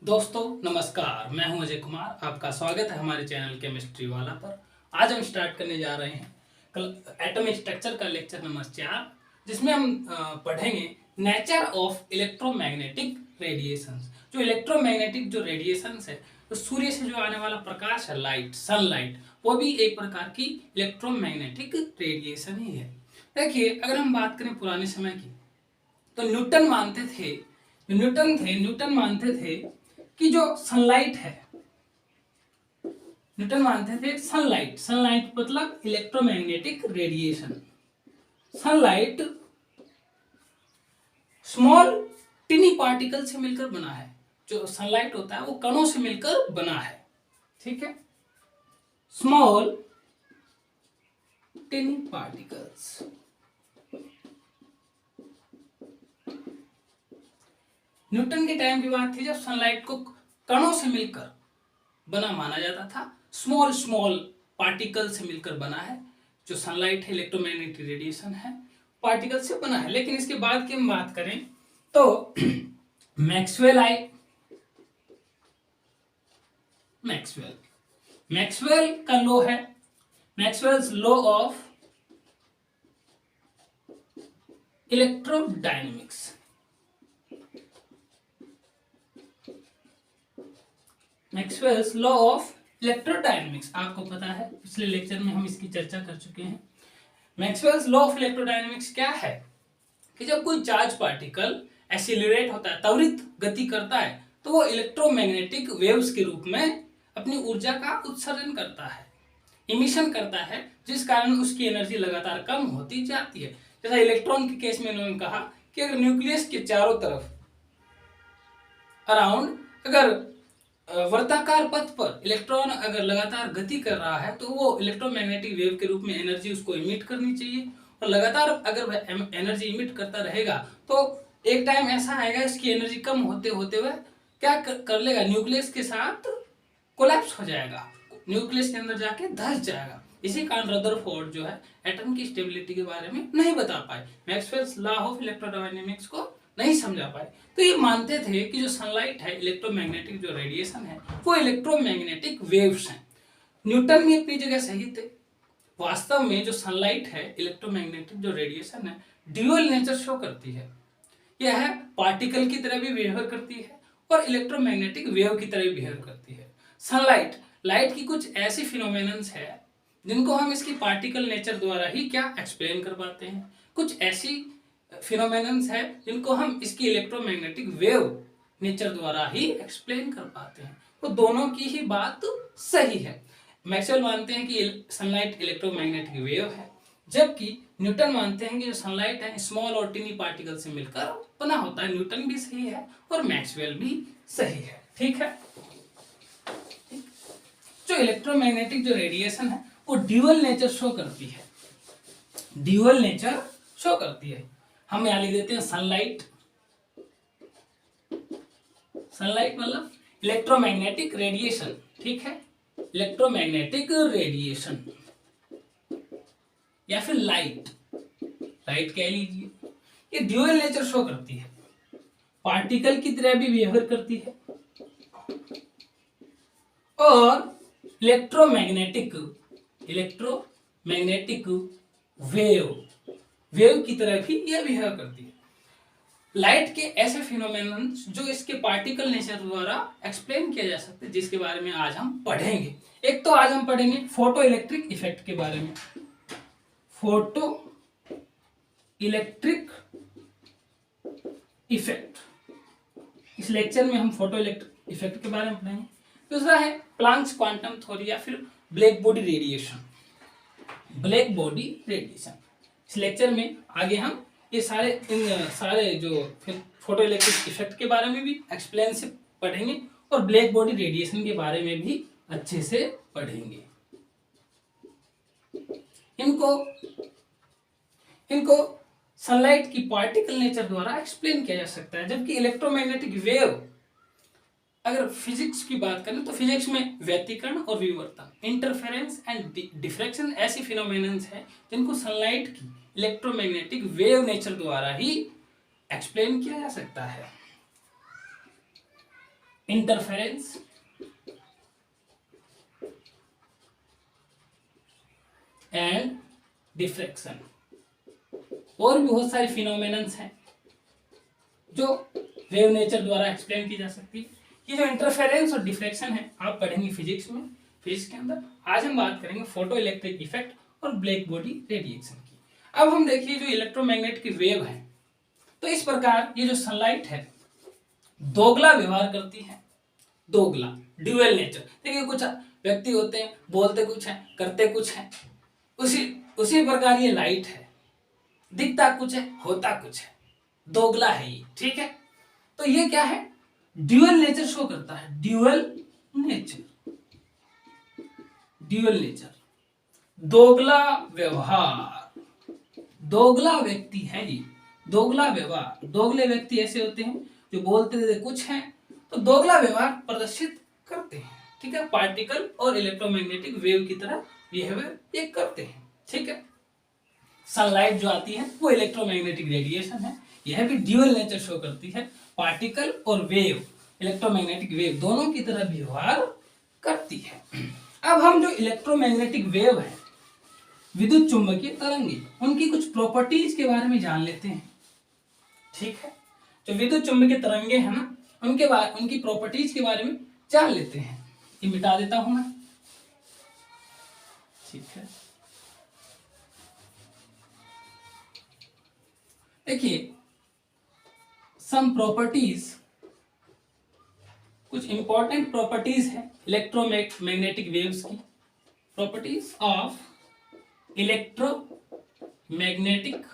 दोस्तों नमस्कार, मैं हूं अजय कुमार। आपका स्वागत है हमारे चैनल केमिस्ट्री वाला पर। आज हम स्टार्ट करने जा रहे हैं एटॉमिक स्ट्रक्चर का लेक्चर नंबर 4, जिसमें हम पढ़ेंगे नेचर ऑफ इलेक्ट्रोमैग्नेटिक रेडिएशंस। जो इलेक्ट्रोमैग्नेटिक जो रेडिएशंस है, तो सूर्य से जो आने वाला प्रकाश है, लाइट, सनलाइट, वो भी एक प्रकार की इलेक्ट्रोमैग्नेटिक रेडिएशन ही है। देखिए, अगर हम बात करें पुराने समय की, तो न्यूटन मानते थे कि जो सनलाइट है, न्यूटन मानते थे सनलाइट मतलब electromagnetic radiation. Sunlight small टिनी particle से मिलकर बना है। जो सनलाइट होता है वो कणों से मिलकर बना है, ठीक है। Small टिनी particles. न्यूटन के टाइम की बात थी जब सनलाइट को कणों से मिलकर बना माना जाता था। स्मॉल स्मॉल पार्टिकल से मिलकर बना है। जो सनलाइट है, इलेक्ट्रोमैग्नेटिक रेडिएशन है, पार्टिकल से बना है। लेकिन इसके बाद की हम बात करें तो मैक्सवेल आए। मैक्सवेल का लॉ है, Maxwell's law of electrodynamics. Maxwell's law of electrodynamics आपको पता है, पिछले लेक्चर में हम इसकी चर्चा कर चुके हैं। मैक्सवेल्स लॉ ऑफ इलेक्ट्रोडायनेमिक्स क्या है कि जब कोई चार्ज पार्टिकल एक्सीलरेट होता है, त्वरित गति करता है, तो वो इलेक्ट्रोमैग्नेटिक वेव्स के रूप में अपनी ऊर्जा का उत्सर्जन करता है, इमिशन करता है, जिस कारण उसकी एनर्जी लगातार कम होती जाती है। जैसा इलेक्ट्रॉन के केस में उन्होंने कहा कि अगर न्यूक्लियस के चारों तरफ अराउंड अगर वर्ताकार पथ पर इलेक्ट्रॉन अगर लगातार गति कर रहा है, तो वो इलेक्ट्रोमैग्नेटिक वेव के रूप में एनर्जी उसको इमिट करनी चाहिए। और लगातार अगर वह एनर्जी इमिट करता रहेगा तो एक टाइम ऐसा आएगा इसकी एनर्जी कम होते होते वह क्या कर लेगा, न्यूक्लियस के साथ कोलैप्स हो जाएगा, न्यूक्लियस के अंदर जाके धंस जाएगा। इसी कारण रदरफोर्ड जो है एटम की स्टेबिलिटी के बारे में नहीं बता पाए, मैक्सवेल्स लॉ ऑफ इलेक्ट्रोडायनेमिक्स को नहीं समझा पाए। तो ये मानते थे कि जो सनलाइट है, इलेक्ट्रोमैग्नेटिक जो रेडिएशन है, वो इलेक्ट्रोमैग्नेटिक वेव्स हैं। न्यूटन भी अपनी जगह सही थे। वास्तव में जो सनलाइट है, इलेक्ट्रोमैग्नेटिक जो रेडिएशन है, ड्यूअल नेचर शो करती है। यह है पार्टिकल की तरह भी बिहेव करती है और इलेक्ट्रोमैग्नेटिक वेव की तरह भी बिहेव करती है। सनलाइट, लाइट की कुछ ऐसी फिनोमेनन्स है जिनको हम इसकी पार्टिकल नेचर द्वारा ही क्या एक्सप्लेन कर पाते हैं। कुछ ऐसी फिनोमेनन्स है जिनको हम इसकी इलेक्ट्रोमैग्नेटिक वेव नेचर द्वारा ही एक्सप्लेन कर पाते हैं। तो दोनों की ही बात सही है। मैक्सवेल मानते हैं कि सनलाइट इलेक्ट्रोमैग्नेटिक वेव है, जबकि न्यूटन मानते हैं कि जो सनलाइट है स्मॉल और टिनी पार्टिकल से मिलकर बना होता है। न्यूटन भी सही है और मैक्सवेल भी सही है, ठीक है। जो इलेक्ट्रोमैग्नेटिक जो रेडिएशन है वो ड्यूअल नेचर शो करती है, ड्यूअल नेचर शो करती है। हम यहां लिख देते हैं सनलाइट। सनलाइट मतलब इलेक्ट्रोमैग्नेटिक रेडिएशन, ठीक है, इलेक्ट्रोमैग्नेटिक रेडिएशन या फिर लाइट, लाइट कह लीजिए। ये ड्यूअल नेचर शो करती है, पार्टिकल की तरह भी बिहेव करती है और इलेक्ट्रोमैग्नेटिक वेव की तरह भी यह बिहेव करती है। लाइट के ऐसे फिनोमेनन जो इसके पार्टिकल नेचर द्वारा एक्सप्लेन किया जा सकते हैं, जिसके बारे में आज हम पढ़ेंगे। एक तो आज हम पढ़ेंगे फोटो इलेक्ट्रिक इफेक्ट के बारे में। फोटो इलेक्ट्रिक इफेक्ट, इस लेक्चर में हम फोटो इलेक्ट्रिक इफेक्ट के बारे में पढ़ेंगे। दूसरा है प्लांक्स क्वांटम थ्योरी या फिर black body radiation. Black body radiation इस लेक्चर में आगे हम ये सारे जो फोटो इलेक्ट्रिक इफेक्ट के बारे में भी एक्सप्लेन से पढ़ेंगे और ब्लैक बॉडी रेडिएशन के बारे में भी अच्छे से पढ़ेंगे। इनको सनलाइट की पार्टिकल नेचर द्वारा एक्सप्लेन किया जा सकता है, जबकि इलेक्ट्रोमैग्नेटिक वेव, अगर फिजिक्स की बात करें तो फिजिक्स में व्यतिकरण और विवर्तन, इंटरफेरेंस एंड डिफ्रैक्शन ऐसी फिनोमेनन्स हैं जिनको सनलाइट की इलेक्ट्रोमैग्नेटिक वेव नेचर द्वारा ही एक्सप्लेन किया जा सकता है। Interference and diffraction. और भी बहुत सारे फिनोमेनन्स हैं जो वेव नेचर द्वारा एक्सप्लेन की जा सकती है। ये जो इंटरफेरेंस और डिफ्रैक्शन है आप पढ़ेंगे फिजिक्स में, फिजिक्स के अंदर। आज हम बात करेंगे फोटो इलेक्ट्रिक इफेक्ट और ब्लैक बॉडी रेडिएशन की। अब हम देखिए जो इलेक्ट्रोमैग्नेट की वेव है, तो इस प्रकार ये जो सनलाइट है दोगला व्यवहार करती है। दोगला, ड्यूअल नेचर। देखिए कुछ व्यक्ति होते हैं, बोलते कुछ है, करते कुछ है, उसी प्रकार ये लाइट है, दिखता कुछ है, होता कुछ है, दोगला है ये। ठीक है, तो ये क्या है, ड्यूअल नेचर शो करता है। ड्यूअल नेचर, ड्यूअल नेचर, दोगला व्यवहार, दोगला व्यक्ति है ये, दोगला व्यवहार। दोगले व्यक्ति ऐसे होते हैं जो बोलते कुछ हैं तो दोगला व्यवहार प्रदर्शित करते हैं। ठीक है, पार्टिकल और इलेक्ट्रोमैग्नेटिक वेव की तरह बिहेवियर ये करते हैं। ठीक है, सनलाइट जो आती है वो इलेक्ट्रोमैग्नेटिक रेडिएशन है, यह भी ड्यूअल नेचर शो करती है। पार्टिकल और वेव, इलेक्ट्रोमैग्नेटिक वेव दोनों की तरह व्यवहार करती है। अब हम जो इलेक्ट्रोमैग्नेटिक वेव है, विद्युत चुंबकीय तरंगे, उनकी कुछ प्रॉपर्टीज के बारे में जान लेते हैं। ठीक है, जो विद्युत चुंबकीय तरंगे हैं ना, उनकी प्रॉपर्टीज के बारे में जान लेते हैं। ये मिटा देता हूं मैं। ठीक है, देखिए सम प्रॉपर्टीज, कुछ इंपॉर्टेंट प्रॉपर्टीज है इलेक्ट्रोमैग्नेटिक वेव्स की। Properties of electromagnetic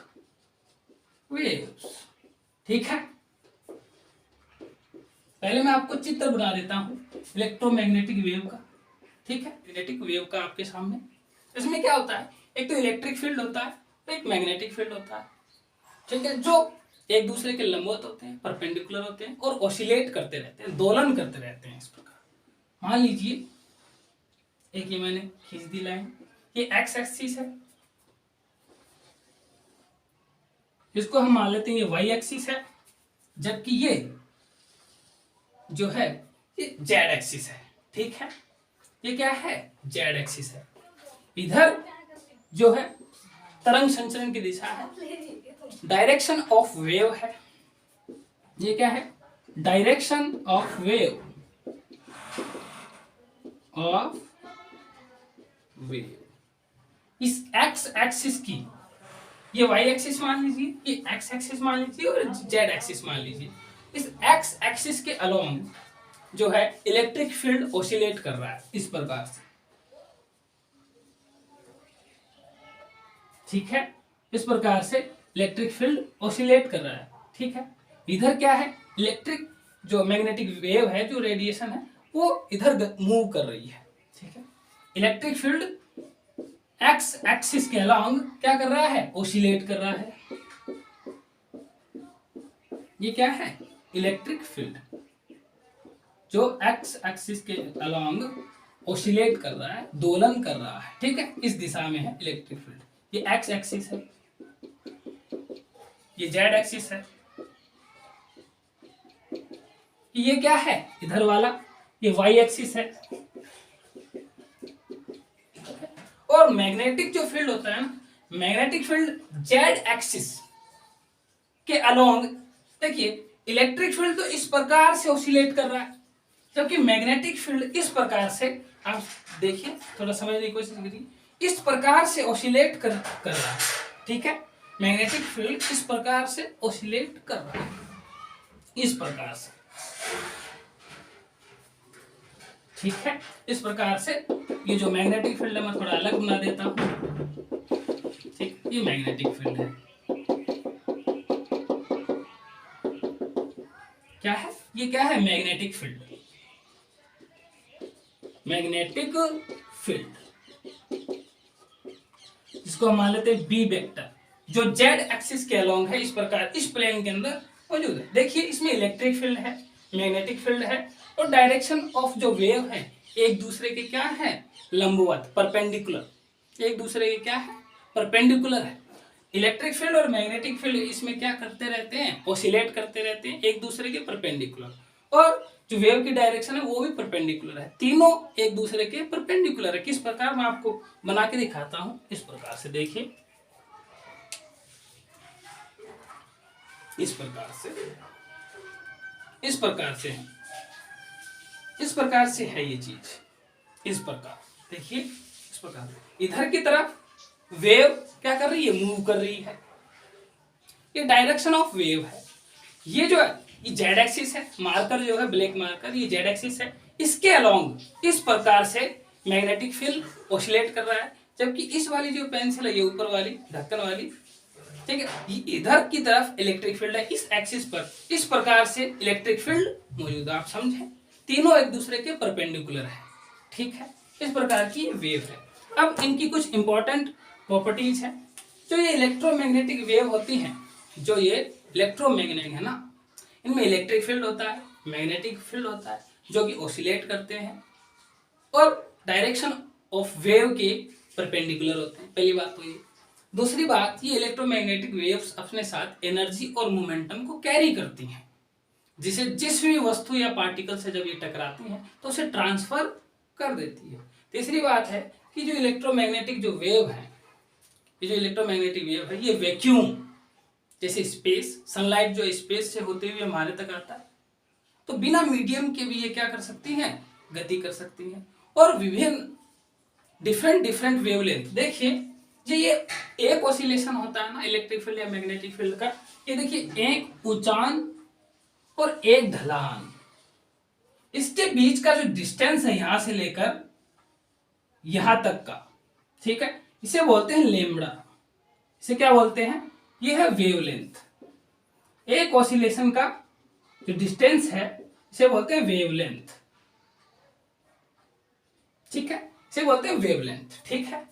waves. ठीक है, पहले मैं आपको चित्र बना देता हूं इलेक्ट्रोमैग्नेटिक वेव का। ठीक है, मैग्नेटिक वेव का आपके सामने। इसमें क्या होता है, एक तो इलेक्ट्रिक फील्ड होता है, तो एक मैग्नेटिक फील्ड होता है। ठीक है, जो एक दूसरे के लंबवत होते हैं, परपेंडिकुलर होते हैं और ऑसिलेट करते रहते हैं, दोलन करते रहते हैं। इस प्रकार मान लीजिए एक ये मैंने खींच दी लाइन, ये एक्स एक्सिस है, इसको हम मान लेते हैं ये वाई एक्सिस है, जबकि ये जो है ये जेड एक्सिस है। ठीक है, ये क्या है, जेड एक्सिस है। इधर जो है तरंग संचरण की दिशा है, डायरेक्शन ऑफ वेव है। ये क्या है, direction of wave, of wave. इस एक्स एक्सिस की, ये वाई एक्सिस मान लीजिए, ये एक्स एक्सिस मान लीजिए और जेड एक्सिस मान लीजिए। इस एक्स एक्सिस के अलोंग जो है इलेक्ट्रिक फील्ड ऑसिलेट कर रहा है इस प्रकार से। ठीक है, इस प्रकार से इलेक्ट्रिक फील्ड ऑसिलेट कर रहा है। ठीक है, इधर क्या है, इलेक्ट्रिक जो मैग्नेटिक वेव है, जो रेडिएशन है, वो इधर मूव कर रही है। ठीक है, इलेक्ट्रिक फील्ड एक्स एक्सिस के अलोंग क्या कर रहा है, ऑसिलेट कर रहा है। ये क्या है, इलेक्ट्रिक फील्ड जो एक्स एक्सिस के अलोंग ऑसिलेट कर रहा है, दोलन कर रहा है। ठीक है, इस दिशा में है इलेक्ट्रिक फील्ड। ये एक्स एक्सिस है, ये जेड एक्सिस है, ये क्या है इधर वाला, ये वाई एक्सिस है। और मैग्नेटिक जो फील्ड होता है ना, मैग्नेटिक फील्ड जेड एक्सिस के अलोंग, देखिए इलेक्ट्रिक फील्ड तो इस प्रकार से ऑसिलेट कर रहा है, जबकि मैग्नेटिक फील्ड इस प्रकार से, आप देखिए थोड़ा समझने की कोशिश करिए, इस प्रकार से ऑसिलेट कर रहा है। ठीक है, मैग्नेटिक फील्ड इस प्रकार से ऑसिलेट कर रहा है, इस प्रकार से। ठीक है, इस प्रकार से ये जो मैग्नेटिक फील्ड है, मैं थोड़ा अलग बना देता हूं। ठीक, ये मैग्नेटिक फील्ड है। क्या है, ये क्या है, मैग्नेटिक फील्ड, मैग्नेटिक फील्ड, इसको हम मान लेते हैं बी वेक्टर, जो जेड एक्सिस के अलोंग है, इस प्रकार इस प्लेन के अंदर मौजूद है। देखिए इसमें इलेक्ट्रिक फील्ड है, मैग्नेटिक फील्ड है, और डायरेक्शन ऑफ जो वेव है एक दूसरे के क्या है, लंबवत, परपेंडिकुलर, एक दूसरे के क्या है, परपेंडिकुलर है। इलेक्ट्रिक फील्ड और मैग्नेटिक फील्ड इसमें क्या करते रहते हैं, ऑसिलेट करते रहते हैं एक दूसरे के परपेंडिकुलर। और जो वेव की डायरेक्शन है वो भी परपेंडिकुलर है, तीनों एक दूसरे के परपेंडिकुलर है। किस प्रकार, मैं आपको बना के दिखाता हूं। इस प्रकार से देखिए, इस प्रकार से, इस प्रकार से है, इस प्रकार से है ये चीज, इस प्रकार देखिए, इस प्रकार इधर की तरफ वेव क्या कर रही है, मूव कर रही है, ये डायरेक्शन ऑफ वेव है। ये जो है ये जेड एक्सिस है, मार्कर जो है ब्लैक मार्कर, ये जेड एक्सिस है, इसके अलोंग इस प्रकार से मैग्नेटिक फील्ड ऑसिलेट कर रहा है। जबकि इस वाली जो पेंसिल है, ये ऊपर वाली ढक्कन वाली, ठीक है, ये इधर की तरफ इलेक्ट्रिक फील्ड है, इस एक्सिस पर इस प्रकार से इलेक्ट्रिक फील्ड मौजूद है। आप समझे, तीनों एक दूसरे के परपेंडिकुलर है, ठीक है, इस प्रकार की वेव है। अब इनकी कुछ इंपॉर्टेंट प्रॉपर्टीज है। जो ये इलेक्ट्रोमैग्नेटिक वेव होती हैं, जो ये इलेक्ट्रोमैग्नेटिक है ना, इनमें इलेक्ट्रिक फील्ड होता है, मैग्नेटिक फील्ड होता है, जो कि ऑसिलेट करते हैं और डायरेक्शन ऑफ वेव के परपेंडिकुलर होते हैं। पहली बात तो ये। दूसरी बात, ये इलेक्ट्रोमैग्नेटिक वेव्स अपने साथ एनर्जी और मोमेंटम को कैरी करती हैं, जिसे जिस भी वस्तु या पार्टिकल से जब ये टकराती हैं तो उसे ट्रांसफर कर देती है। तीसरी बात है कि जो इलेक्ट्रोमैग्नेटिक जो वेव है, ये जो इलेक्ट्रोमैग्नेटिक वेव है, ये वैक्यूम जैसे स्पेस, सनलाइट जो स्पेस से होते हुए हमारे तक आता है, तो बिना मीडियम के भी ये क्या कर सकती हैं, गति कर सकती हैं। और विभिन्न डिफरेंट डिफरेंट वेवलेंथ, देखिए जो ये एक ऑसिलेशन होता है ना इलेक्ट्रिक फील्ड या मैग्नेटिक फील्ड का, ये देखिए एक ऊंचान और एक ढलान, इसके बीच का जो डिस्टेंस है यहां से लेकर यहां तक का, ठीक है, इसे बोलते हैं लेम्बडा। इसे क्या बोलते हैं, ये है वेवलेंथ। एक ऑसिलेशन का जो डिस्टेंस है इसे बोलते हैं वेवलेंथ, ठीक है, इसे बोलते हैं वेवलेंथ, ठीक है,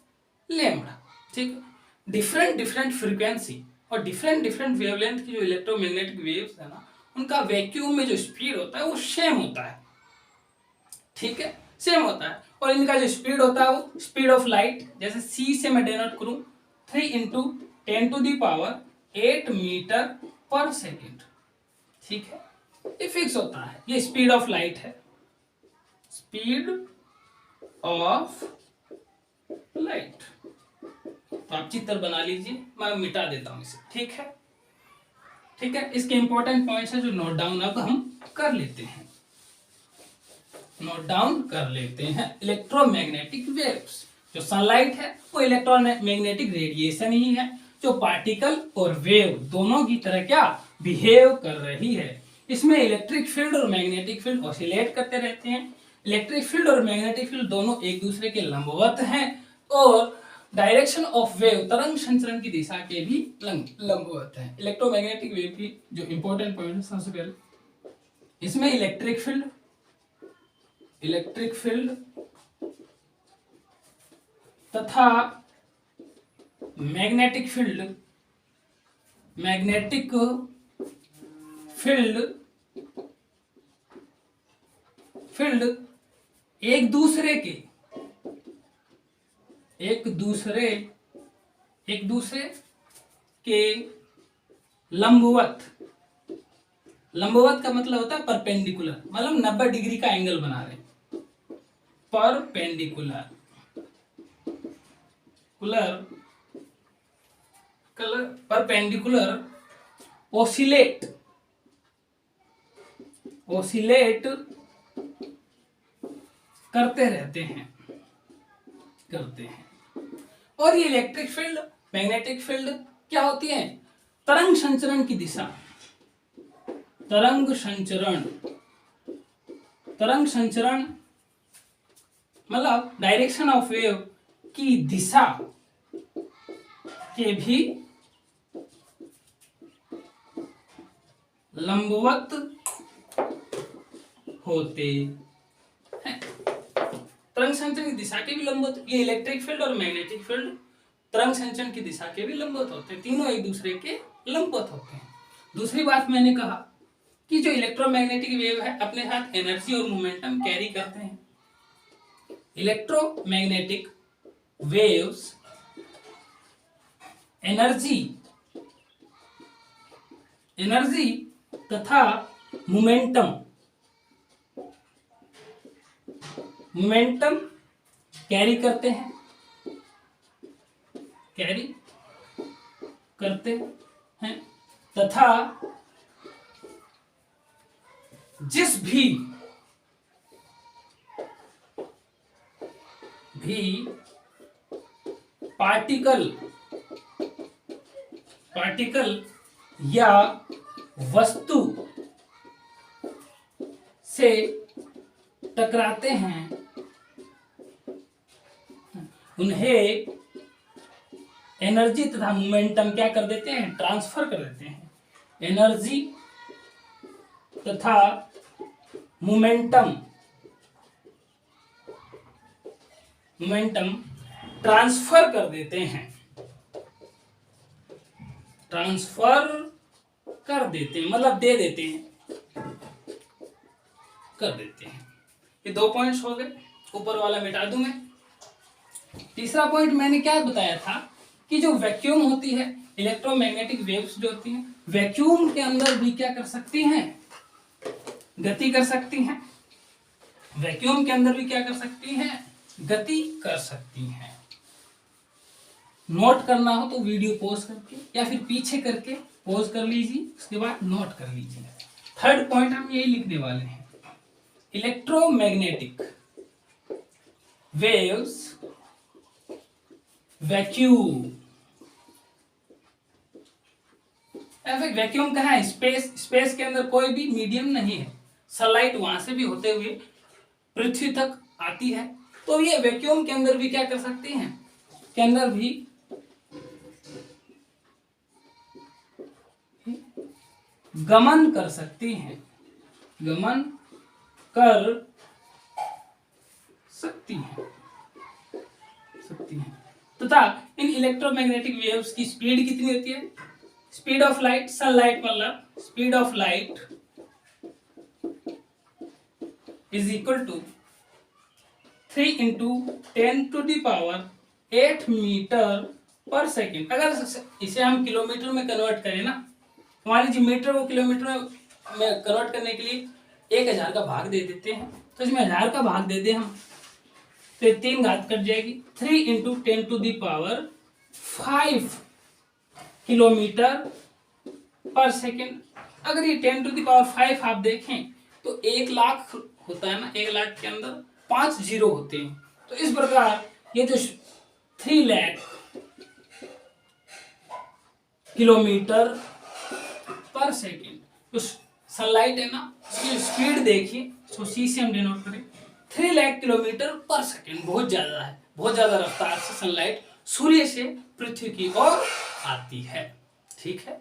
लेम्बडा, ठीक है। डिफरेंट डिफरेंट फ्रीक्वेंसी और डिफरेंट डिफरेंट वेवलेंथ की जो इलेक्ट्रोमैग्नेटिक वेव्स है ना, उनका वैक्यूम में जो स्पीड होता है वो सेम होता है, ठीक है, सेम होता है। और इनका जो स्पीड होता है वो स्पीड ऑफ लाइट, जैसे सी से मैं डिनोट करूं 3 × 10⁸ मीटर पर सेकेंड, ठीक है, ये फिक्स होता है, ये स्पीड ऑफ लाइट है, स्पीड ऑफ लाइट। तो आप चित्र बना लीजिए, मैं मिटा देता हूं इसे, ठीक है, ठीक है। इसके इंपॉर्टेंट पॉइंट्स है जो नोट डाउन अब हम कर लेते हैं, नोट डाउन कर लेते हैं। इलेक्ट्रोमैग्नेटिक वेव्स, जो सनलाइट है वो इलेक्ट्रोमैग्नेटिक रेडिएशन ही है, जो पार्टिकल और वेव दोनों की तरह क्या बिहेव कर रही है। इसमें इलेक्ट्रिक फील्ड और मैग्नेटिक फील्ड ऑसिलेट करते रहते हैं। इलेक्ट्रिक फील्ड और मैग्नेटिक फील्ड दोनों एक दूसरे के लंबवत हैं और डायरेक्शन ऑफ वेव, तरंग संचरण की दिशा के भी लंबवत हैं। इलेक्ट्रोमैग्नेटिक वेव की जो इंपॉर्टेंट पॉइंट है, सबसे पहले इसमें इलेक्ट्रिक फील्ड तथा मैग्नेटिक फील्ड एक दूसरे के लंबवत का मतलब होता है परपेंडिकुलर, मतलब 90 डिग्री का एंगल बना रहे, परपेंडिकुलर ओसिलेट करते रहते हैं। और ये इलेक्ट्रिक फील्ड, मैग्नेटिक फील्ड क्या होती है, तरंग संचरण की दिशा, तरंग संचरण मतलब डायरेक्शन ऑफ वेव की दिशा के भी लंबवत होते हैं। तरंग संचरण की दिशा के भी लंबवत, ये इलेक्ट्रिक फील्ड और मैग्नेटिक फील्ड तरंग संचरण की दिशा के भी लंबवत होते हैं, तीनों एक दूसरे के लंबवत होते हैं। दूसरी बात मैंने कहा कि जो इलेक्ट्रोमैग्नेटिक वेव है अपने साथ एनर्जी और मोमेंटम कैरी करते हैं। इलेक्ट्रोमैग्नेटिक वेव्स एनर्जी तथा मोमेंटम मोमेंटम कैरी करते हैं, कैरी करते हैं तथा जिस भी पार्टिकल या वस्तु से टकराते हैं उन्हें एनर्जी तथा मोमेंटम क्या कर देते हैं, ट्रांसफर कर देते हैं। एनर्जी तथा मोमेंटम ट्रांसफर कर देते हैं, ट्रांसफर कर देते हैं मतलब दे देते हैं, कर देते हैं। ये 2 पॉइंट्स हो गए, ऊपर वाला मिटा दूं मैं। तीसरा पॉइंट मैंने क्या बताया था कि जो वैक्यूम होती है, इलेक्ट्रोमैग्नेटिक वेव्स जो होती हैं, वैक्यूम के अंदर भी क्या कर सकती हैं, गति कर सकती हैं। वैक्यूम के अंदर भी क्या कर सकती हैं, गति कर सकती हैं। नोट करना हो तो वीडियो पॉज करके या फिर पीछे करके पॉज कर लीजिए, उसके बाद नोट कर लीजिए। थर्ड पॉइंट हम यही लिखने वाले हैं, इलेक्ट्रोमैग्नेटिक वेव्स वैक्यूम। वैक्यूम कहाँ है, स्पेस के अंदर कोई भी मीडियम नहीं है, सनलाइट वहां से भी होते हुए पृथ्वी तक आती है, तो ये वैक्यूम के अंदर भी क्या कर सकती हैं, के अंदर भी गमन कर सकती हैं, गमन कर सकती हैं तथा इन इलेक्ट्रोमैग्नेटिक वेव्स की स्पीड कितनी होती है, स्पीड ऑफ लाइट, सनलाइट मतलब speed of light is equal to 3 × 10⁸ metre per second. अगर इसे हम किलोमीटर में कन्वर्ट करें ना, मान लीजिए मीटर को किलोमीटर में कन्वर्ट करने के लिए 1000 का भाग दे देते हैं, तो इसमें 1000 का भाग दे दें हम तो 3 घात कट जाएगी, 3 × 10⁵ किलोमीटर पर सेकेंड। अगर ये 10⁵ आप देखें तो 1 लाख होता है ना, 1 लाख के अंदर 5 जीरो होते हैं, तो इस प्रकार ये जो 3 लाख किलोमीटर पर सेकेंड तो सनलाइट है ना, उसकी स्पीड देखिए, तो सी से हम डिनोट करें 3 लाख किलोमीटर पर सेकेंड, बहुत ज्यादा है, बहुत ज्यादा रफ्तार से सनलाइट सूर्य से पृथ्वी की ओर आती है। ठीक है,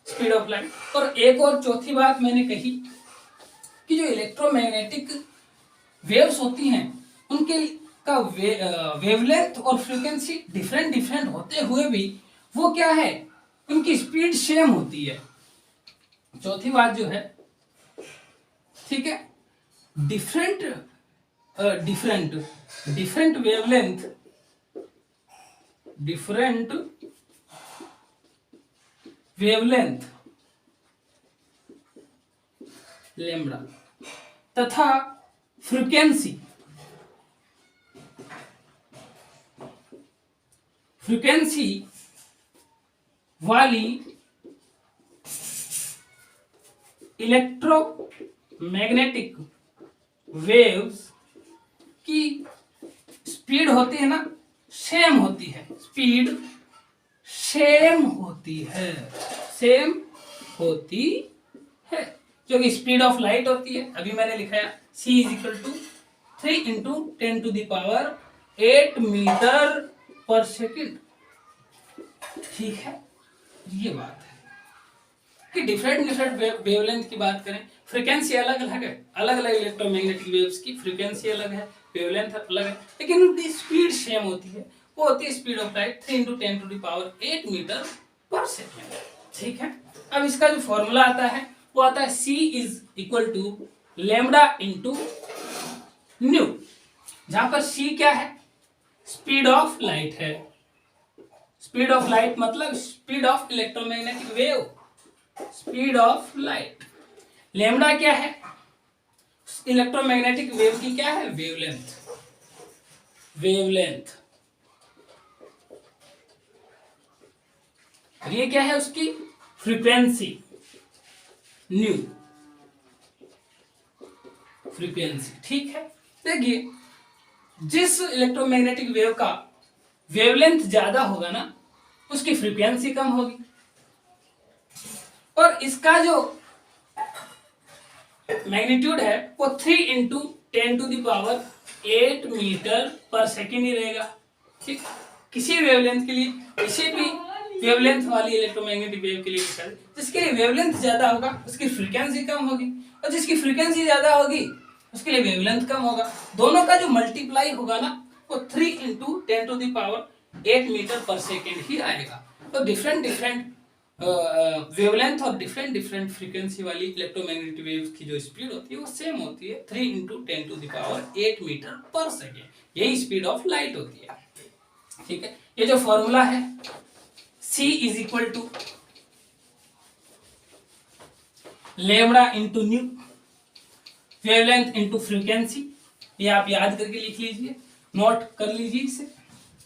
स्पीड ऑफ लाइट। और एक और चौथी बात मैंने कही कि जो इलेक्ट्रोमैग्नेटिक वेव्स होती हैं उनके का वेवलेंथ और फ्रीक्वेंसी डिफरेंट होते हुए भी वो क्या है, उनकी स्पीड सेम होती है। चौथी बात जो है, ठीक है, different wavelength, different wavelength lambda तथा फ्रीक्वेंसी वाली इलेक्ट्रोमैग्नेटिक वेव्स की स्पीड होती है ना, सेम होती है, स्पीड सेम होती है, सेम होती है, जो कि स्पीड ऑफ लाइट होती है। अभी मैंने लिखा है c = 3 × 10⁸ मीटर पर सेकेंड। ठीक है, ये बात है कि डिफरेंट वेवलेंथ की बात करें, फ्रीक्वेंसी अलग अलग है, अलग अलग इलेक्ट्रोमैग्नेटिक वेव्स की फ्रीक्वेंसी अलग है, वेवलेंथ अलग है, लेकिन उनकी स्पीड सेम होती है, वो होती है speed of light 3 × 10⁸ metre per second. ठीक है, अब इसका जो फॉर्मूला आता है वो आता है c = λ/ν, जहां पर c क्या है, स्पीड ऑफ लाइट है, स्पीड ऑफ लाइट मतलब speed of electromagnetic wave, speed of light. Lambda क्या है, इलेक्ट्रोमैग्नेटिक वेव की क्या है? वेवलेंथ। वेवलेंथ। और ये क्या है उसकी? Frequency, new frequency. ठीक है, देखिए जिस इलेक्ट्रोमैग्नेटिक वेव का वेवलेंथ ज्यादा होगा ना, उसकी फ्रीक्वेंसी कम होगी, और इसका जो मैग्नीट्यूड है वो 3 इंटू 10⁸ मीटर पर सेकेंड ही रहेगा। ठीक, किसी वेवलेंथ के लिए, किसी भी वेवलेंथ वाली इलेक्ट्रोमैग्नेटिक वेव के लिए, जिसके लिए वेवलेंथ ज्यादा होगा उसकी फ्रीक्वेंसी कम होगी, और जिसकी फ्रीक्वेंसी ज्यादा होगी उसके लिए वेवलेंथ कम होगा। दोनों का जो मल्टीप्लाई होगा ना, वो 3 इंटू 10⁸ मीटर पर सेकेंड ही आएगा। तो डिफरेंट वेवलेंथ और डिफरेंट फ्रीक्वेंसी वाली इलेक्ट्रोमैग्नेटिक वेव्स की जो स्पीड होती है वो सेम होती है, 3 इंटू 10⁸ मीटर पर सेकेंड। यही स्पीड ऑफ लाइट होती है। ठीक है, ये जो फॉर्मूला है C is equal to lambda into nu, wavelength into frequency. ये आप याद करके लिख लीजिए, नोट कर लीजिए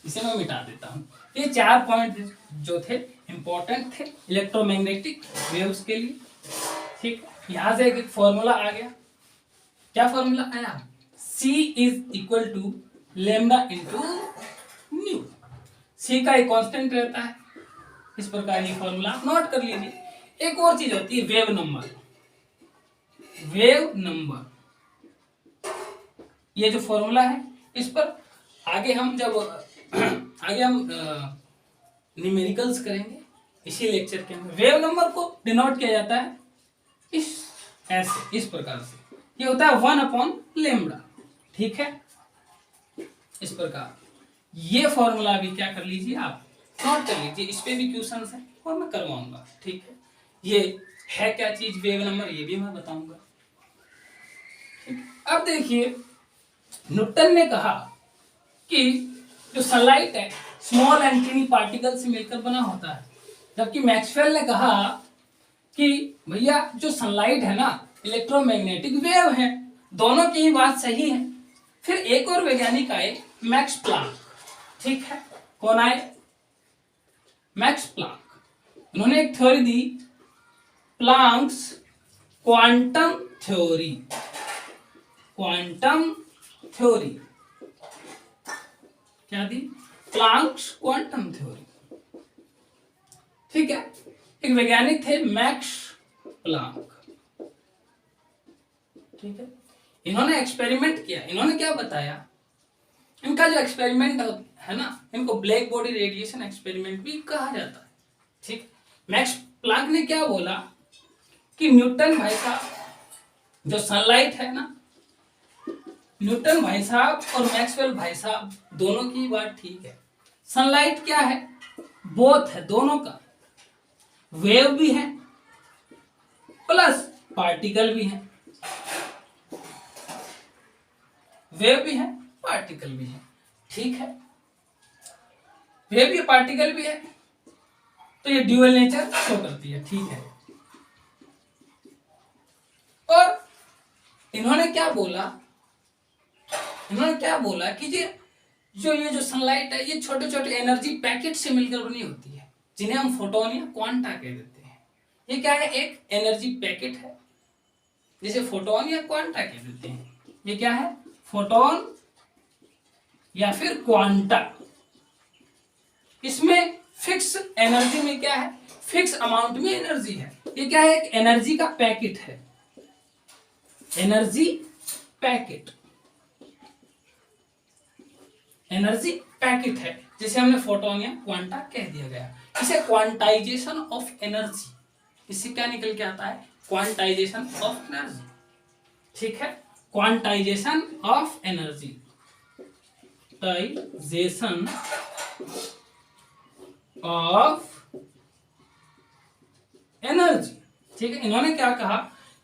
इसे मैं मिटा देता हूं। ये 4 पॉइंट जो थे इंपॉर्टेंट थे इलेक्ट्रोमैग्नेटिक वेव्स के लिए। ठीक, यहां से एक फॉर्मूला आ गया। क्या फॉर्मूला आया? C is equal to lambda into nu. C का एक कांस्टेंट रहता है, इस प्रकार ये फॉर्मूला नोट कर लीजिए। एक और चीज होती है वेव नंबर। वेव नंबर, ये जो फॉर्मूला है इस पर आगे हम जब न्यूमेरिकल्स करेंगे इसी लेक्चर के अंदर। वेव नंबर को डिनोट किया जाता है इस प्रकार से, ये होता है 1/λ। ठीक है, इस प्रकार ये फॉर्मूला भी क्या कर लीजिए आप, नोट कर लीजिए। इस पे भी क्वेश्चन है और मैं करवाऊंगा। ठीक है, ये है क्या चीज वेव नंबर, ये भी मैं बताऊंगा। अब देखिए, न्यूटन ने कहा कि जो सनलाइट है स्मॉल एंड टीनी पार्टिकल से मिलकर बना होता है, जबकि मैक्सवेल ने कहा कि भैया जो सनलाइट है ना इलेक्ट्रोमैग्नेटिक वेव है। दोनों की ही बात सही है। फिर एक और वैज्ञानिक आए, मैक्स प्लांक। ठीक है, कौन आए? Max Planck. उन्होंने एक थ्योरी दी, Planck's quantum theory. Quantum theory क्या दी? Planck's quantum theory. ठीक है, एक वैज्ञानिक थे मैक्स प्लांक। ठीक है, इन्होंने एक्सपेरिमेंट किया। इन्होंने क्या बताया, इनका जो एक्सपेरिमेंट है ना, इनको ब्लैक बॉडी रेडिएशन एक्सपेरिमेंट भी कहा जाता है। ठीक, मैक्स प्लांक ने क्या बोला कि न्यूटन भाई साहब जो सनलाइट है ना, न्यूटन भाई साहब और मैक्सवेल भाई साहब दोनों की बात ठीक है। सनलाइट क्या है? बोथ है, दोनों का वेव भी है प्लस पार्टिकल भी है। वेव भी है, पार्टिकल भी है। ठीक है, वेव भी पार्टिकल भी है, तो ये ड्यूअल नेचर शो करती है। ठीक है, और इन्होंने क्या बोला, कि ये जो सनलाइट है ये छोटे छोटे एनर्जी पैकेट से मिलकर बनी होती है, जिन्हें हम फोटोन या क्वांटा कह देते हैं। ये क्या है? एक एनर्जी पैकेट है जिसे फोटोन या क्वांटा कह देते हैं। ये क्या है? फोटोन या फिर क्वांटा। इसमें फिक्स एनर्जी में क्या है? फिक्स अमाउंट में एनर्जी है। ये क्या है? एक एनर्जी का पैकेट है, एनर्जी पैकेट। एनर्जी पैकेट है जिसे हमने फोटोन या क्वांटा कह दिया गया। इसे क्वांटाइजेशन ऑफ एनर्जी, इससे क्या निकल के आता है? Quantization of energy. ठीक है, quantization of energy, quantization of energy. ठीक है, इन्होंने क्या कहा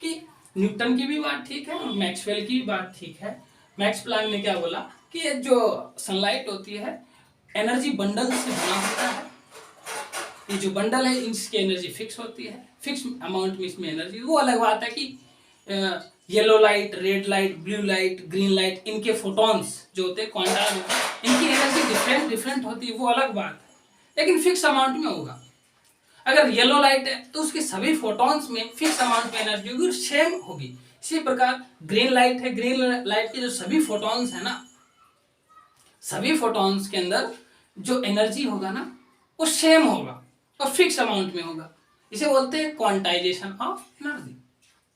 कि न्यूटन की भी बात ठीक है और मैक्सवेल की भी बात ठीक है। मैक्स प्लैंक ने क्या बोला कि ये जो सनलाइट होती है एनर्जी बंडल से बना होता है। ये जो बंडल है इसकी एनर्जी फिक्स होती है, फिक्स अमाउंट में इसमें एनर्जी। वो अलग बात है कि yellow light, red light, blue light, green light, इनके फोटॉन्स जो होते हैं क्वांटा, इनकी एनर्जी डिफरेंट होती है, वो अलग बात है, लेकिन फिक्स अमाउंट में होगा। अगर येलो लाइट है तो उसके सभी फोटॉन्स में फिक्स अमाउंट में एनर्जी होगी, सेम होगी। इसी प्रकार ग्रीन लाइट है, ग्रीन लाइट के जो सभी फोटॉन्स है ना, सभी फोटॉन्स के अंदर जो एनर्जी होगा ना वो सेम होगा और फिक्स अमाउंट में होगा। इसे बोलते हैं क्वांटाइजेशन ऑफ एनर्जी,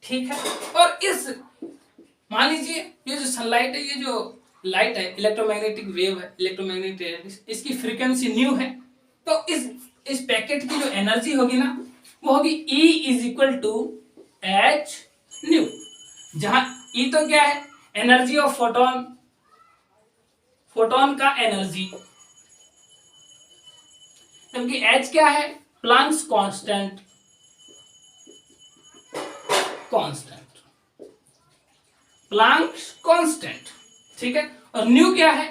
ठीक है। और इस मान लीजिए ये जो सनलाइट है, ये जो लाइट है इलेक्ट्रोमैग्नेटिक वेव है, इलेक्ट्रोमैग्नेटिक, इसकी फ्रीक्वेंसी न्यू है, तो इस पैकेट की जो एनर्जी होगी ना वो होगी E is equal to H nu, जहां E तो क्या है, एनर्जी ऑफ फोटोन, फोटोन का एनर्जी, जबकि H क्या है, प्लांक्स कांस्टेंट, प्लांक्स कांस्टेंट, ठीक है। और न्यू क्या है,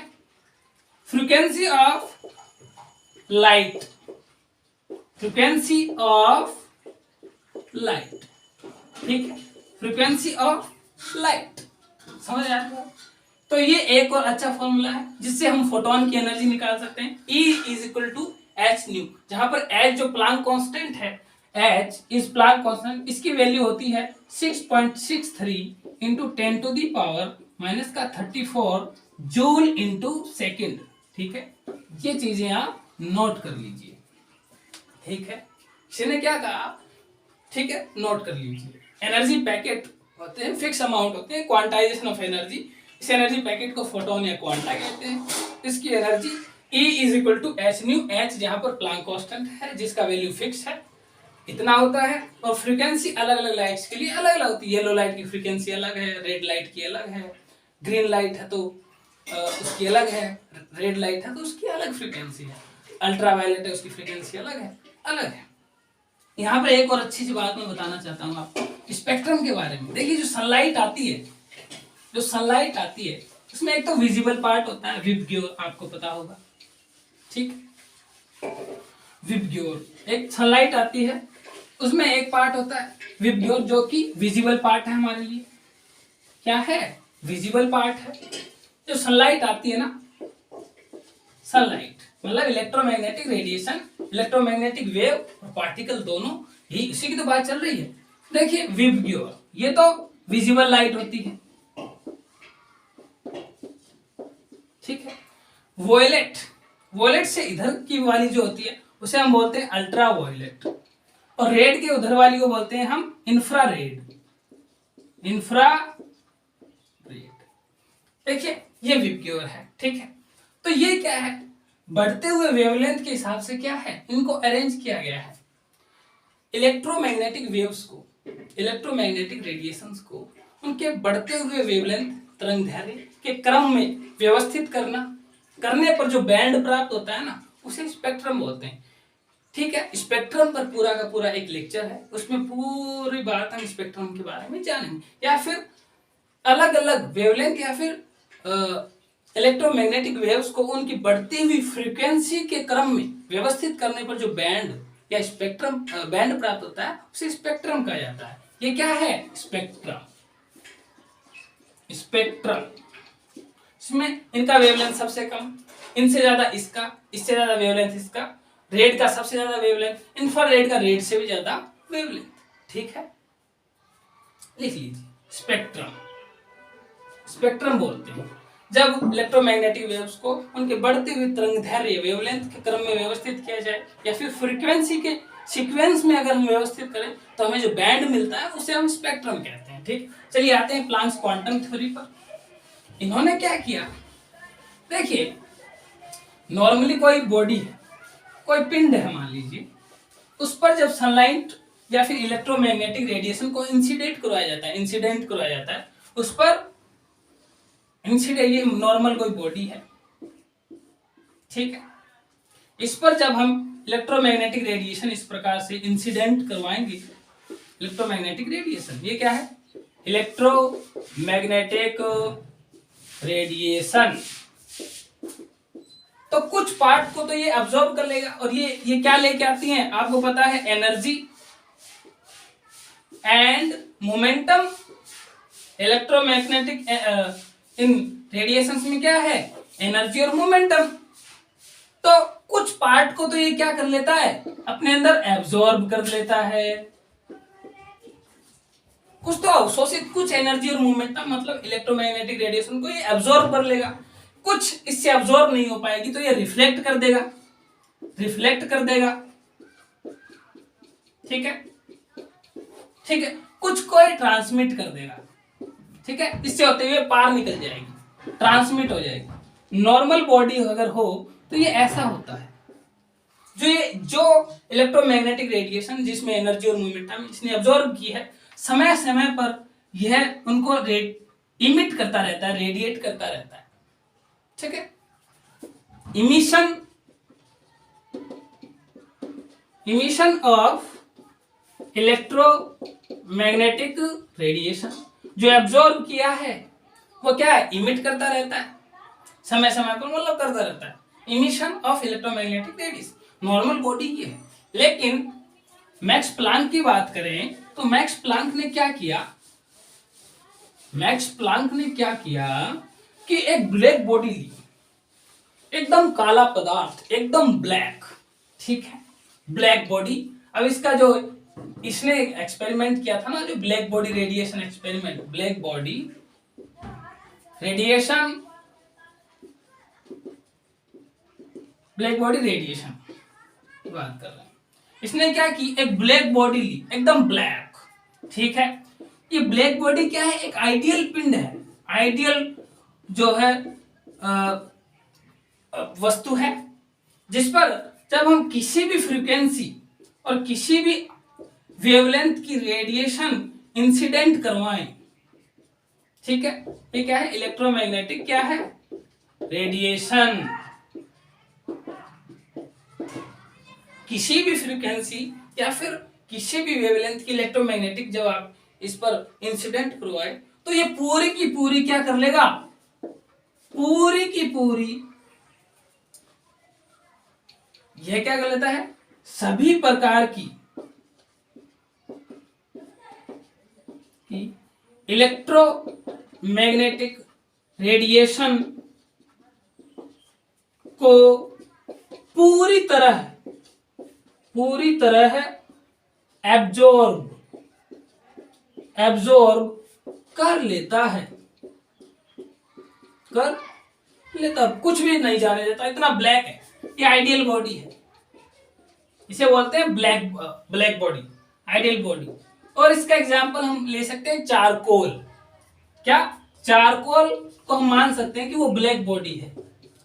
frequency of light, frequency of light, ठीक है, फ्रीक्वेंसी ऑफ लाइट, समझ आया है? तो ये एक और अच्छा फॉर्मूला है जिससे हम फोटोन की एनर्जी निकाल सकते हैं, E is equal to H nu, जहां पर H जो प्लांक कांस्टेंट है, H इज प्लांक कांस्टेंट, इसकी वैल्यू होती है 6.63 into 10 to the power minus का 34 जूल इंटू सेकेंड, ठीक है। ये चीजें आप नोट कर लीजिए, ठीक है। इसने क्या कहा, ठीक है, नोट कर लीजिए। एनर्जी पैकेट होते हैं, फिक्स अमाउंट होते हैं, क्वांटाइजेशन ऑफ एनर्जी, इस एनर्जी पैकेट को फोटोन या क्वांटा कहते हैं। इसकी energy E is equal to H nu, H जहां पर प्लांक कांस्टेंट है जिसका वैल्यू फिक्स है, इतना होता है। और फ्रीक्वेंसी अलग अलग लाइट्स के लिए अलग अलग होती है, येलो लाइट की फ्रीक्वेंसी अलग है, रेड लाइट की अलग है, ग्रीन लाइट है तो उसकी अलग है, रेड लाइट है तो उसकी अलग फ्रीक्वेंसी है, अल्ट्रावायलेट है उसकी फ्रीक्वेंसी अलग है। यहाँ पर एक और अच्छी सी बात मैं बताना चाहता हूँ आपको स्पेक्ट्रम के बारे में। देखिए जो सनलाइट आती है उसमें एक तो विजिबल पार्ट होता है, विबग्योर, आपको पता होगा, ठीक, विबग्योर, एक सनलाइट आती है उसमें एक पार्ट होता है विबग्योर जो कि विजिबल पार्ट है हमारे लिए, क्या है, विजिबल पार्ट है। जो सनलाइट आती है ना, सनलाइट मतलब इलेक्ट्रोमैग्नेटिक रेडिएशन, इलेक्ट्रोमैग्नेटिक वेव और पार्टिकल दोनों ही इसी की तो बात चल रही है। देखिए विबग्योर, ये तो विजिबल लाइट होती है, ठीक है। वोयलेट, वोयलेट से इधर की वाली जो होती है उसे हम बोलते हैं अल्ट्रा वोयलेट, और रेड के उधर वाली को बोलते हैं हम इंफ्रारेड, देखिए ये विबग्योर है, ठीक है। तो ये क्या है, बढ़ते हुए वेवलेंथ के हिसाब से क्या है, इनको अरेंज किया गया है। इलेक्ट्रोमैग्नेटिक वेव्स को, इलेक्ट्रोमैग्नेटिक रेडिएशंस को उनके बढ़ते हुए वेवलेंथ तरंगदैर्घ्य के क्रम में व्यवस्थित करने पर जो बैंड प्राप्त होता है ना उसे स्पेक्ट्रम बोलते हैं, ठीक है। स्पेक्ट्रम पर पूरा का पूरा एक लेक्चर है, उसमें पूरी बात हम स्पेक्ट्रम के बारे में जानेंगे, या फिर अलग अलग वेवलेंथ या फिर इलेक्ट्रोमैग्नेटिक वेव्स को उनकी बढ़ती हुई फ्रीक्वेंसी के क्रम में व्यवस्थित करने पर जो बैंड या स्पेक्ट्रम बैंड प्राप्त होता है उसे स्पेक्ट्रम कहा जाता है। ये क्या है, स्पेक्ट्रम, इसमें इनका वेवलेंथ सबसे कम, इनसे ज्यादा इसका, इससे ज्यादा वेवलेंथ इसका, रेड का सबसे ज्यादा वेवलेंथ, इंफ्रारेड का रेड से भी ज्यादा वेवलेंथ, ठीक है। लिख लीजिए स्पेक्ट्रम, स्पेक्ट्रम बोलते हैं जब इलेक्ट्रोमैग्नेटिक वेव्स को उनके बढ़ते हुए तरंगदैर्घ्य वेवलेंथ के क्रम में व्यवस्थित किया जाए या फिर फ्रीक्वेंसी के सीक्वेंस में अगर हम व्यवस्थित करें तो हमें जो बैंड मिलता है उसे हम स्पेक्ट्रम कहते हैं, ठीक। चलिए आते हैं प्लांक्स क्वांटम थ्योरी पर। इन्होंने क्या किया, देखिए नॉर्मली कोई बॉडी है, कोई पिंड है मान लीजिए, उस पर जब सनलाइट या फिर इलेक्ट्रोमैग्नेटिक रेडिएशन को इंसिडेंट करवाया जाता है उस पर इंसिडेंट, ये नॉर्मल कोई बॉडी है, ठीक है। इस पर जब हम इलेक्ट्रोमैग्नेटिक रेडिएशन इस प्रकार से इंसिडेंट करवाएंगे, इलेक्ट्रोमैग्नेटिक रेडिएशन, ये क्या है, इलेक्ट्रोमैग्नेटिक रेडिएशन, तो कुछ पार्ट को तो ये अब्सॉर्ब कर लेगा और ये क्या लेके आती हैं, आपको पता है, energy and momentum electromagnetic in radiations में क्या है, एनर्जी और मोमेंटम। तो कुछ पार्ट को तो ये क्या कर लेता है, अपने अंदर एब्जॉर्ब कर लेता है, कुछ तो अवशोषित, कुछ एनर्जी और मोमेंटम मतलब इलेक्ट्रोमैग्नेटिक रेडिएशन को ये एब्जॉर्ब कर लेगा, कुछ इससे एब्जॉर्ब नहीं हो पाएगी तो ये रिफ्लेक्ट कर देगा, रिफ्लेक्ट कर देगा, ठीक है, ठीक है, कुछ को ट्रांसमिट कर देगा, ठीक है, इससे होते हुए पार निकल जाएगी, ट्रांसमिट हो जाएगी। नॉर्मल बॉडी अगर हो तो ये ऐसा होता है, जो इलेक्ट्रोमैग्नेटिक रेडिएशन जिसमें एनर्जी और मोमेंटम इसने अब्जॉर्ब की है, समय समय पर यह उनको इमिट करता रहता है, रेडिएट करता रहता है, ठीक है। इमिशन ऑफ इलेक्ट्रोमैग्नेटिक रेडिएशन, जो एब्जॉर्ब किया है वो क्या है, इमिट करता रहता है, समय समय पर मतलब करता रहता है। Emission of electromagnetic radiation normal body की है। लेकिन मैक्स प्लांक की बात करें तो मैक्स प्लांक ने क्या किया, मैक्स प्लांक ने क्या किया कि एक ब्लैक बॉडी ली, एकदम काला पदार्थ, एकदम ब्लैक, ठीक है, ब्लैक बॉडी। अब इसका जो इसने एक्सपेरिमेंट किया था ना, जो black body radiation experiment, black body radiation, black body radiation की बात कर रहे हैं। इसने क्या की, एक ब्लैक बॉडी ली, एकदम ब्लैक, ठीक है। ये ब्लैक बॉडी क्या है, एक आइडियल पिंड है, आइडियल जो है वस्तु है, जिस पर जब हम किसी भी फ्रीक्वेंसी और किसी भी वेवलेंथ की रेडिएशन इंसिडेंट करवाएं, ठीक है, ये क्या है, इलेक्ट्रोमैग्नेटिक क्या है, रेडिएशन। किसी भी फ्रीक्वेंसी या फिर किसी भी वेवलेंथ की इलेक्ट्रोमैग्नेटिक जब आप इस पर इंसिडेंट करवाए तो ये पूरी की पूरी क्या कर लेगा, पूरी की पूरी यह क्या कर लेता है, सभी प्रकार की इलेक्ट्रोमैग्नेटिक रेडिएशन को पूरी तरह एब्जॉर्ब कर लेता है, कुछ भी नहीं जाने देता, इतना ब्लैक है, ये आइडियल बॉडी है, इसे बोलते हैं ब्लैक बॉडी, आइडियल बॉडी। और इसका एग्जांपल हम ले सकते हैं चारकोल, क्या, चारकोल को हम मान सकते हैं कि वो ब्लैक बॉडी है,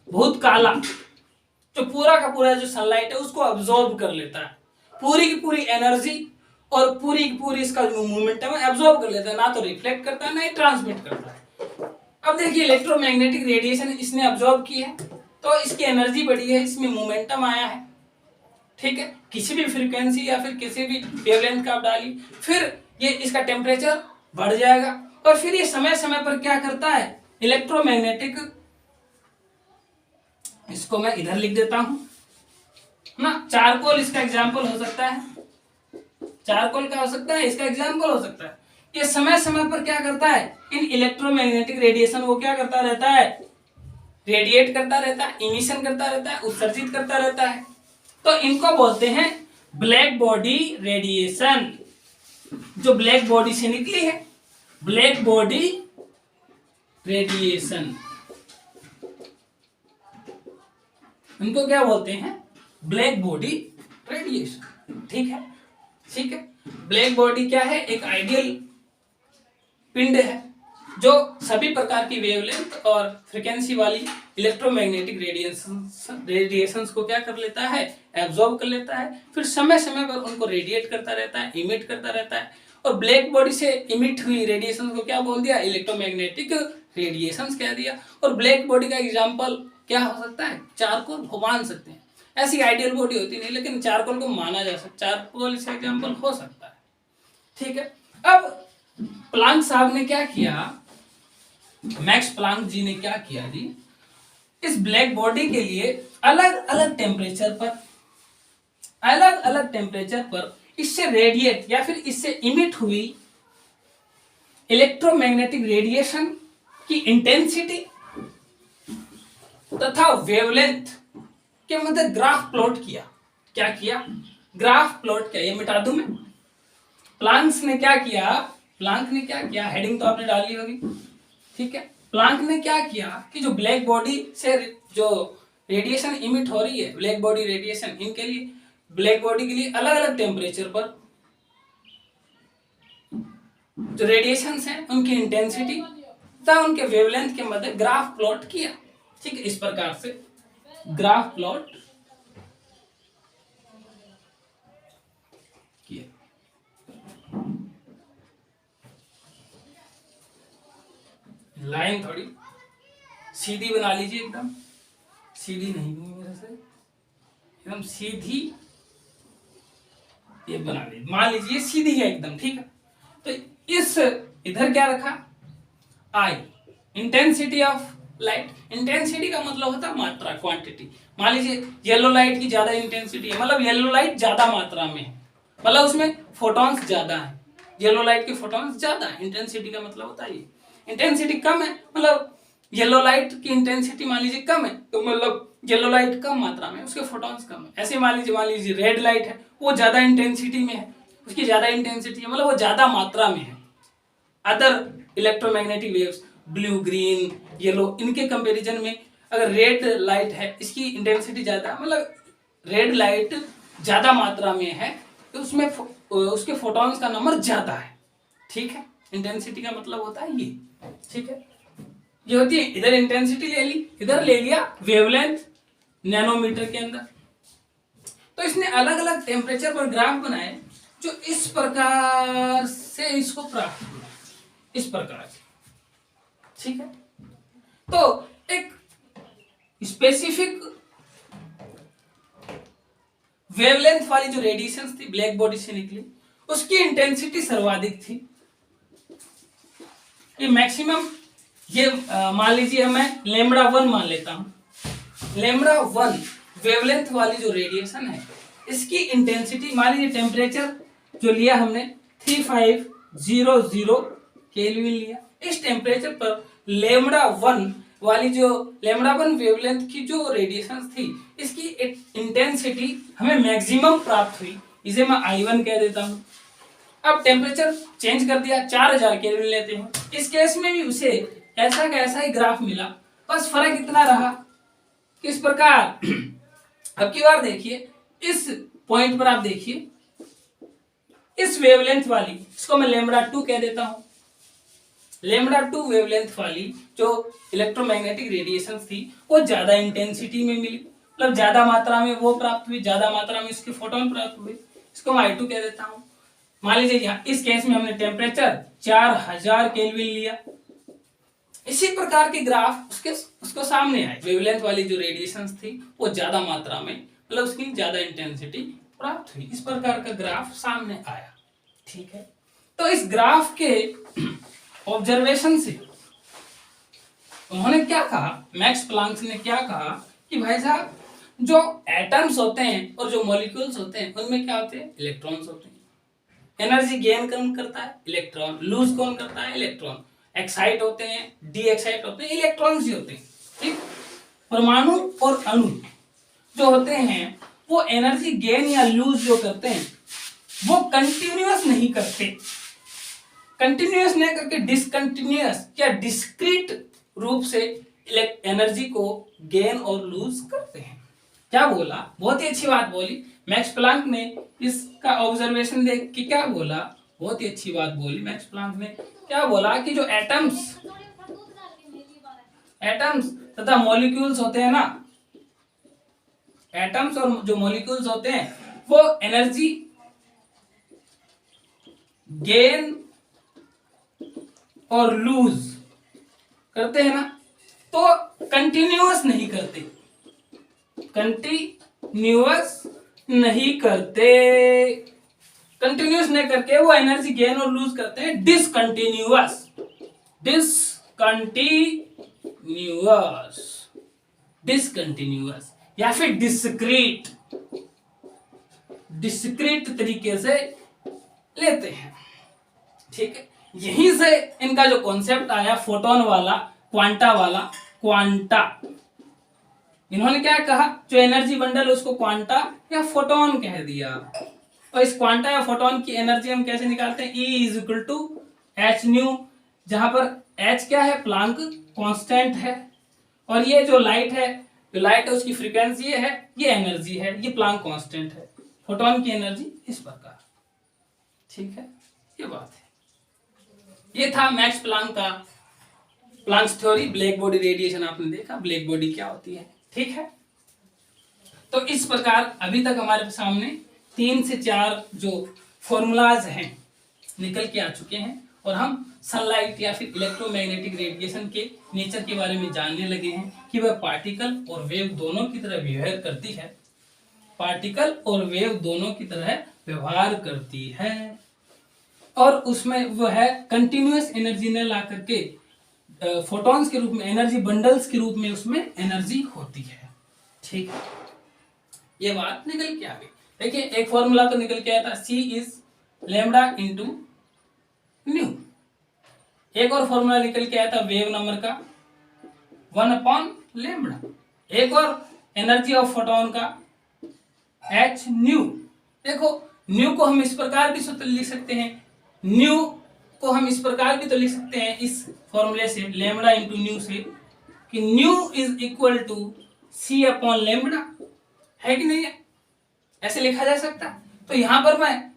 बहुत काला, जो पूरा का पूरा जो सनलाइट है उसको अब्सॉर्ब कर लेता है, पूरी की पूरी एनर्जी और पूरी की पूरी इसका जो मोमेंटम है अब्सॉर्ब कर लेता है, ना तो रिफ्लेक्ट करता है ना ही ट्रांसमिट करता है। अब देखिए इलेक्ट्रोमैग्नेटिक रेडिएशन इसने अब्सॉर्ब की है तो इसकी एनर्जी बढ़ी है, इसमें मोमेंटम आया है, ठीक है, किसी भी फ्रीक्वेंसी या फिर किसी भी वेवलेंथ का आप डालिए, फिर ये इसका टेम्परेचर बढ़ जाएगा और फिर ये समय समय पर क्या करता है, इलेक्ट्रोमैग्नेटिक, इसको मैं इधर लिख देता हूं ना, चारकोल इसका एग्जाम्पल हो सकता है, चारकोल का हो सकता है, इसका एग्जाम्पल हो सकता है। ये समय समय पर क्या करता है, इन इलेक्ट्रोमैग्नेटिक रेडिएशन वो क्या करता रहता है, रेडिएट करता रहता है, इमिशन करता रहता है, उत्सर्जित करता रहता है। तो इनको बोलते हैं ब्लैक बॉडी रेडिएशन, जो ब्लैक बॉडी से निकली है, ब्लैक बॉडी रेडिएशन, इनको क्या बोलते हैं, ब्लैक बॉडी रेडिएशन, ठीक है, ठीक है। ब्लैक बॉडी क्या है, एक आइडियल पिंड है जो सभी प्रकार की वेवलेंथ और फ्रीक्वेंसी वाली इलेक्ट्रोमैग्नेटिक रेडिएशंस को क्या कर लेता है, एब्जॉर्ब कर लेता है, फिर समय समय पर उनको रेडिएट करता रहता है, इमिट करता रहता है। और ब्लैक बॉडी से इमिट हुई रेडिएशन को क्या बोल दिया, इलेक्ट्रोमैग्नेटिक रेडिएशंस कह दिया। और ब्लैक बॉडी का एग्जाम्पल क्या हो सकता है, चारकोल को मान सकते हैं, ऐसी आइडियल बॉडी होती नहीं लेकिन चारकोल को माना जा सकता, चारकोल इसका एग्जाम्पल हो सकता है, ठीक है। अब प्लांक साहब ने क्या किया, मैक्स प्लांक जी ने क्या किया जी, इस ब्लैक बॉडी के लिए अलग अलग टेम्परेचर पर इससे रेडिएट या फिर इससे इमिट हुई इलेक्ट्रोमैग्नेटिक रेडिएशन की इंटेंसिटी तथा वेवलेंथ के मध्य ग्राफ प्लॉट किया। क्या किया? ग्राफ प्लॉट किया। ये मिटा दूं मैं। प्लांक्स ने क्या किया? प्लांक ने क्या किया? हेडिंग तो आपने डाली होगी, ठीक है। प्लांक ने क्या किया कि जो ब्लैक बॉडी से जो रेडिएशन इमिट हो रही है, ब्लैक बॉडी रेडिएशन, इनके लिए, ब्लैक बॉडी के लिए अलग अलग टेम्परेचर पर जो रेडिएशंस हैं उनकी इंटेंसिटी तथा उनके वेवलेंथ के मध्य ग्राफ प्लॉट किया। ठीक है, इस प्रकार से ग्राफ प्लॉट किया। लाइन थोड़ी सीधी बना लीजिए, एकदम सीधी नहीं हुई मेरे से, एकदम सीधी ये बना लीजिए। मान लीजिए सीधी है एकदम, ठीक है। तो इस इधर क्या रखा? आई, इंटेंसिटी ऑफ लाइट। इंटेंसिटी का मतलब होता है मात्रा, क्वांटिटी। मान लीजिए येलो लाइट की ज्यादा इंटेंसिटी है, मतलब येलो लाइट ज्यादा मात्रा में है, मतलब उसमें फोटॉन्स ज्यादा है, येलो लाइट के फोटॉन्स ज्यादा है। इंटेंसिटी का मतलब होता है ये। इंटेंसिटी कम है, मतलब येलो लाइट की इंटेंसिटी मान लीजिए कम है, तो मतलब येलो लाइट कम मात्रा में, उसके फोटॉन्स कम है। ऐसे मान लीजिए रेड लाइट है, वो ज्यादा इंटेंसिटी में है, उसकी ज्यादा इंटेंसिटी है, मतलब वो ज्यादा मात्रा में है। Other electromagnetic waves, blue, green, yellow, इनके कंपैरिजन में अगर रेड लाइट है, इसकी इंटेंसिटी ज्यादा, मतलब रेड लाइट ज्यादा मात्रा में है, तो उसमें उसके फोटॉन्स का नंबर ज्यादा है। ठीक है, इंटेंसिटी का मतलब होता है ये। ठीक है, ये होती है, इधर इंटेंसिटी ले ली, इधर ले लिया वेवलेंथ नैनोमीटर के अंदर। तो इसने अलग अलग टेम्परेचर पर ग्राफ बनाए जो इस प्रकार से इसको प्राप्त हुआ, इस प्रकार से। ठीक है, तो एक स्पेसिफिक वेवलेंथ वाली जो रेडिएशंस थी ब्लैक बॉडी से निकली, उसकी इंटेंसिटी सर्वाधिक थी। ये मैक्सिमम, ये मान लीजिए मैं λ1 मान लेता हूं। λ1 वेवलेंथ वाली जो रेडिएशन है, इसकी इंटेंसिटी मान लीजिए, टेम्परेचर जो लिया हमने 3500 केल्विन लिया। इस टेम्परेचर पर λ1 वाली जो λ1 वेवलेंथ की जो रेडिएशन थी, इसकी इंटेंसिटी हमें मैक्सिमम प्राप्त हुई। इसे मैं I1 कह देता हूं। अब टेम्परेचर चेंज कर दिया, 4000 केल्विन लेते हैं। इस केस में भी उसे ऐसा का ऐसा ही ग्राफ मिला, बस फर्क इतना रहा, किस प्रकार। अब की बार देखिए, इस पॉइंट पर आप देखिए, इस वेवलेंथ वाली, इसको मैं λ2 कह देता हूं। λ2 वेवलेंथ वाली जो इलेक्ट्रोमैग्नेटिक रेडिएशन थी, वो ज्यादा इंटेंसिटी में मिली, मतलब ज्यादा मात्रा में वो प्राप्त हुई, ज्यादा मात्रा में इसके फोटोन प्राप्त हुए। इसको मैं I2 कह देता हूं। मान लीजिए यहाँ इस केस में हमने टेम्परेचर 4000 केल्विन लिया। इसी प्रकार के ग्राफ उसको सामने आए। वेवलेंथ वाली जो रेडिएशंस थी वो ज्यादा मात्रा में, मतलब उसकी ज्यादा इंटेंसिटी प्राप्त हुई। इस प्रकार का ग्राफ सामने आया। ठीक है, तो इस ग्राफ के ऑब्जर्वेशन से उन्होंने क्या कहा, मैक्स प्लांक ने क्या कहा कि भाई साहब, जो एटम्स होते हैं और जो मॉलिक्यूल्स होते हैं, उनमें क्या होते हैं? इलेक्ट्रॉन्स होते हैं। एनर्जी गेन कौन करता है? इलेक्ट्रॉन। लूज कौन करता है? इलेक्ट्रॉन। एक्साइट होते हैं, डी एक्साइट होते हैं, इलेक्ट्रॉन्स ही होते हैं। ठीक, परमाणु और अणु जो होते हैं, वो एनर्जी गेन या लूज जो करते हैं, वो कंटिन्यूअस नहीं करते। कंटिन्यूअस नहीं करके डिसकंटिन्यूअस या डिस्क्रीट रूप से एनर्जी को गेन और लूज करते हैं। क्या बोला? बहुत ही अच्छी बात बोली मैक्स प्लांक ने। इसका ऑब्जर्वेशन देख के क्या बोला? बहुत ही अच्छी बात बोली मैक्स प्लांक ने। क्या बोला कि जो एटम्स तथा मॉलिक्यूल्स होते हैं ना, एटम्स और जो मॉलिक्यूल्स होते हैं, वो एनर्जी गेन और लूज करते हैं ना, तो कंटिन्यूअस नहीं करते। कंटिन्यूअस नहीं करके वो एनर्जी गेन और लूज करते हैं डिसकंटिन्यूअस या फिर डिस्क्रीट तरीके से लेते हैं। ठीक है, यहीं से इनका जो कॉन्सेप्ट आया फोटोन वाला, क्वांटा वाला, क्वांटा। इन्होंने क्या कहा, जो एनर्जी बंडल उसको क्वांटा या फोटोन कह दिया। और इस क्वांटा या फोटोन की एनर्जी हम कैसे निकालते हैं, E is equal to H nu, जहां पर H क्या है, प्लांक कांस्टेंट है, और ये जो लाइट है उसकी फ्रीक्वेंसी है, ये एनर्जी है, ये प्लांक कांस्टेंट है। फोटोन की एनर्जी इस प्रकार, ठीक है, ये बात है। ये था मैक्स प्लांक का Planck's theory. Black body radiation आपने देखा, ब्लैक बॉडी क्या होती है, ठीक है। तो इस प्रकार अभी तक हमारे सामने 3 से 4 जो फॉर्मूलाज हैं निकल के आ चुके हैं, और हम सनलाइट या फिर इलेक्ट्रोमैग्नेटिक रेडिएशन के नेचर के बारे में जानने लगे हैं कि वह पार्टिकल और वेव दोनों की तरह व्यवहार करती है, पार्टिकल और वेव दोनों की तरह व्यवहार करती है, और उसमें वो है कंटिन्यूअस एनर्जी न ला करके फोटॉन्स के रूप में, एनर्जी बंडल्स के रूप में उसमें एनर्जी होती है, ठीक है। ये बात निकल के आ गई। देखिए एक फॉर्मूला तो निकल के आया था, C is lambda into new. एक और फॉर्मूला निकल के आया था वेव नंबर का 1/लैम्बडा। एक और एनर्जी ऑफ फोटोन का h न्यू। देखो न्यू को हम इस प्रकार भी सूत्र लिख सकते हैं, न्यू को हम इस प्रकार भी तो लिख सकते हैं इस फॉर्मूले से, लैम्बडा इंटू न्यू से, कि न्यू इज इक्वल टू C/लैम्बडा, है कि नहीं है, ऐसे लिखा जा सकता। तो यहां पर मैं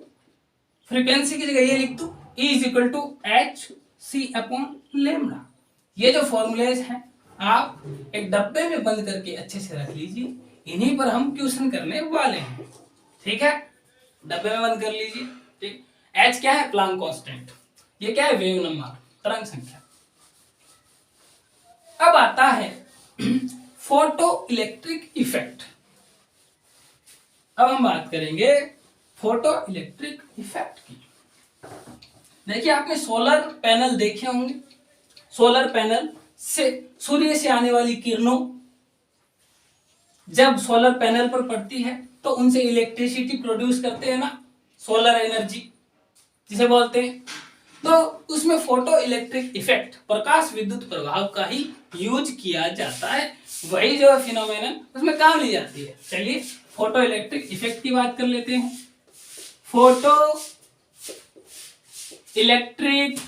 फ्रीक्वेंसी की जगह ये लिख दूं E इज इक्वल टू HC/लैम्बडा। ये जो फॉर्मूलेज हैं आप एक डब्बे में बंद करके अच्छे से रख लीजिए, इन्हीं पर हम ट्यूशन करने वाले हैं, ठीक है। डब्बे में बंद कर लीजिए, ठीक। H क्या है, प्लांक कांस्टेंट, ये क्या है, वेव नंबर, तरंग संख्या। अब आता है फोटो इलेक्ट्रिक इफेक्ट। अब हम बात करेंगे फोटो इलेक्ट्रिक इफेक्ट की। देखिए आपने सोलर पैनल देखे होंगे, सोलर पैनल से सूर्य से आने वाली किरणों जब सोलर पैनल पर पड़ती है तो उनसे इलेक्ट्रिसिटी प्रोड्यूस करते हैं ना, सोलर एनर्जी जिसे बोलते हैं। तो उसमें फोटो इलेक्ट्रिक इफेक्ट, प्रकाश विद्युत प्रभाव का ही यूज किया जाता है, वही जो फिनोमेनन उसमें काम ली जाती है। चलिए फोटो इलेक्ट्रिक इफेक्ट की बात कर लेते हैं। Photo electric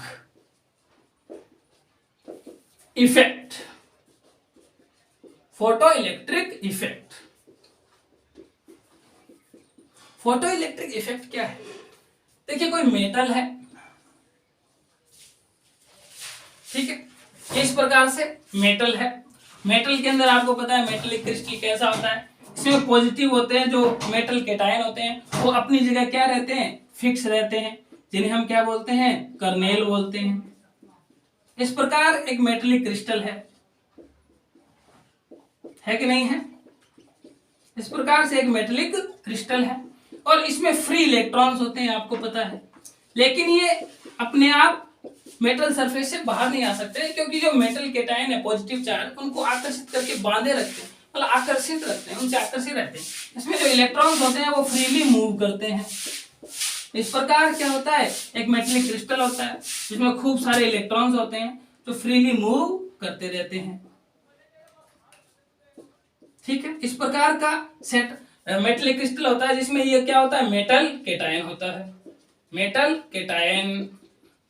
effect, photo electric effect, photo electric effect क्या है। देखिए कोई मेटल है, ठीक है, इस प्रकार से मेटल है, मेटल के अंदर आपको पता है मेटलिक क्रिस्टल कैसा होता है, इसमें पॉजिटिव होते हैं, जो मेटल केटायन होते हैं वो अपनी जगह क्या रहते हैं, फिक्स रहते हैं, जिन्हें हम क्या बोलते हैं, कर्नेल बोलते हैं। इस प्रकार एक मेटलिक क्रिस्टल है कि नहीं है, इस प्रकार से एक मेटलिक क्रिस्टल है, और इसमें फ्री इलेक्ट्रॉन्स होते हैं, आपको पता है, लेकिन ये अपने आप मेटल सरफेस से बाहर नहीं आ सकते, क्योंकि जो मेटल केटायन है पॉजिटिव चार्ज उनको आकर्षित करके बांधे रखते हैं, मतलब आकर्षित रखते हैं, उनसे आकर्षित रहते हैं। इसमें जो इलेक्ट्रॉन्स होते हैं वो फ्रीली मूव करते हैं। इस प्रकार क्या होता है, एक मेटलिक क्रिस्टल होता है जिसमें खूब सारे इलेक्ट्रॉन्स होते हैं जो फ्रीली मूव करते रहते हैं, ठीक है। इस प्रकार का सेट मेटलिक क्रिस्टल होता है जिसमें ये क्या होता है, मेटल केटायन होता है, मेटल केटायन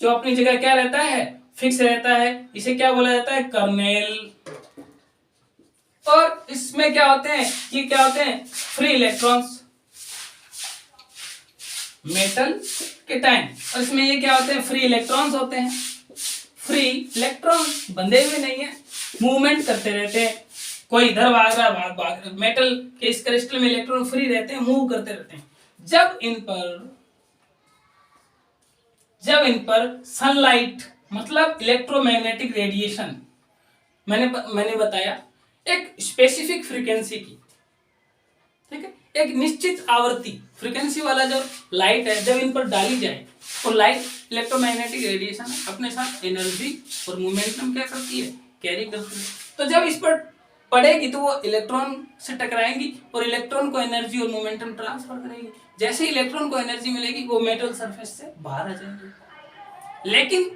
जो अपनी जगह क्या रहता है, फिक्स रहता है, इसे क्या बोला जाता है, कर्नेल। और इसमें क्या होते हैं, ये क्या होते हैं, फ्री इलेक्ट्रॉन्स, मेटल केटायन, और इसमें ये क्या होते हैं, फ्री इलेक्ट्रॉन्स होते हैं। फ्री इलेक्ट्रॉन्स बंधे हुए नहीं है, मूवमेंट करते रहते हैं, कोई इधर भाग रहा है, भाग मेटल के इस क्रिस्टल में इलेक्ट्रॉन फ्री रहते हैं, मूव करते रहते हैं। जब इन पर सनलाइट मतलब इलेक्ट्रोमैग्नेटिक रेडिएशन, मैंने बताया एक स्पेसिफिक फ्रीक्वेंसी की, ठीक है, एक निश्चित आवृत्ति फ्रीक्वेंसी वाला जो लाइट है जब इन पर डाली जाए तो लाइट इलेक्ट्रोमैग्नेटिक रेडिएशन अपने साथ एनर्जी और मोमेंटम क्या करती है, कैरी करती है। तो जब इस पर पड़ेगी तो वो इलेक्ट्रॉन से टकराएंगी और इलेक्ट्रॉन को एनर्जी और मोमेंटम ट्रांसफर करेगी। जैसे ही इलेक्ट्रॉन को एनर्जी मिलेगी वो मेटल सरफेस से बाहर आ जाएंगे। लेकिन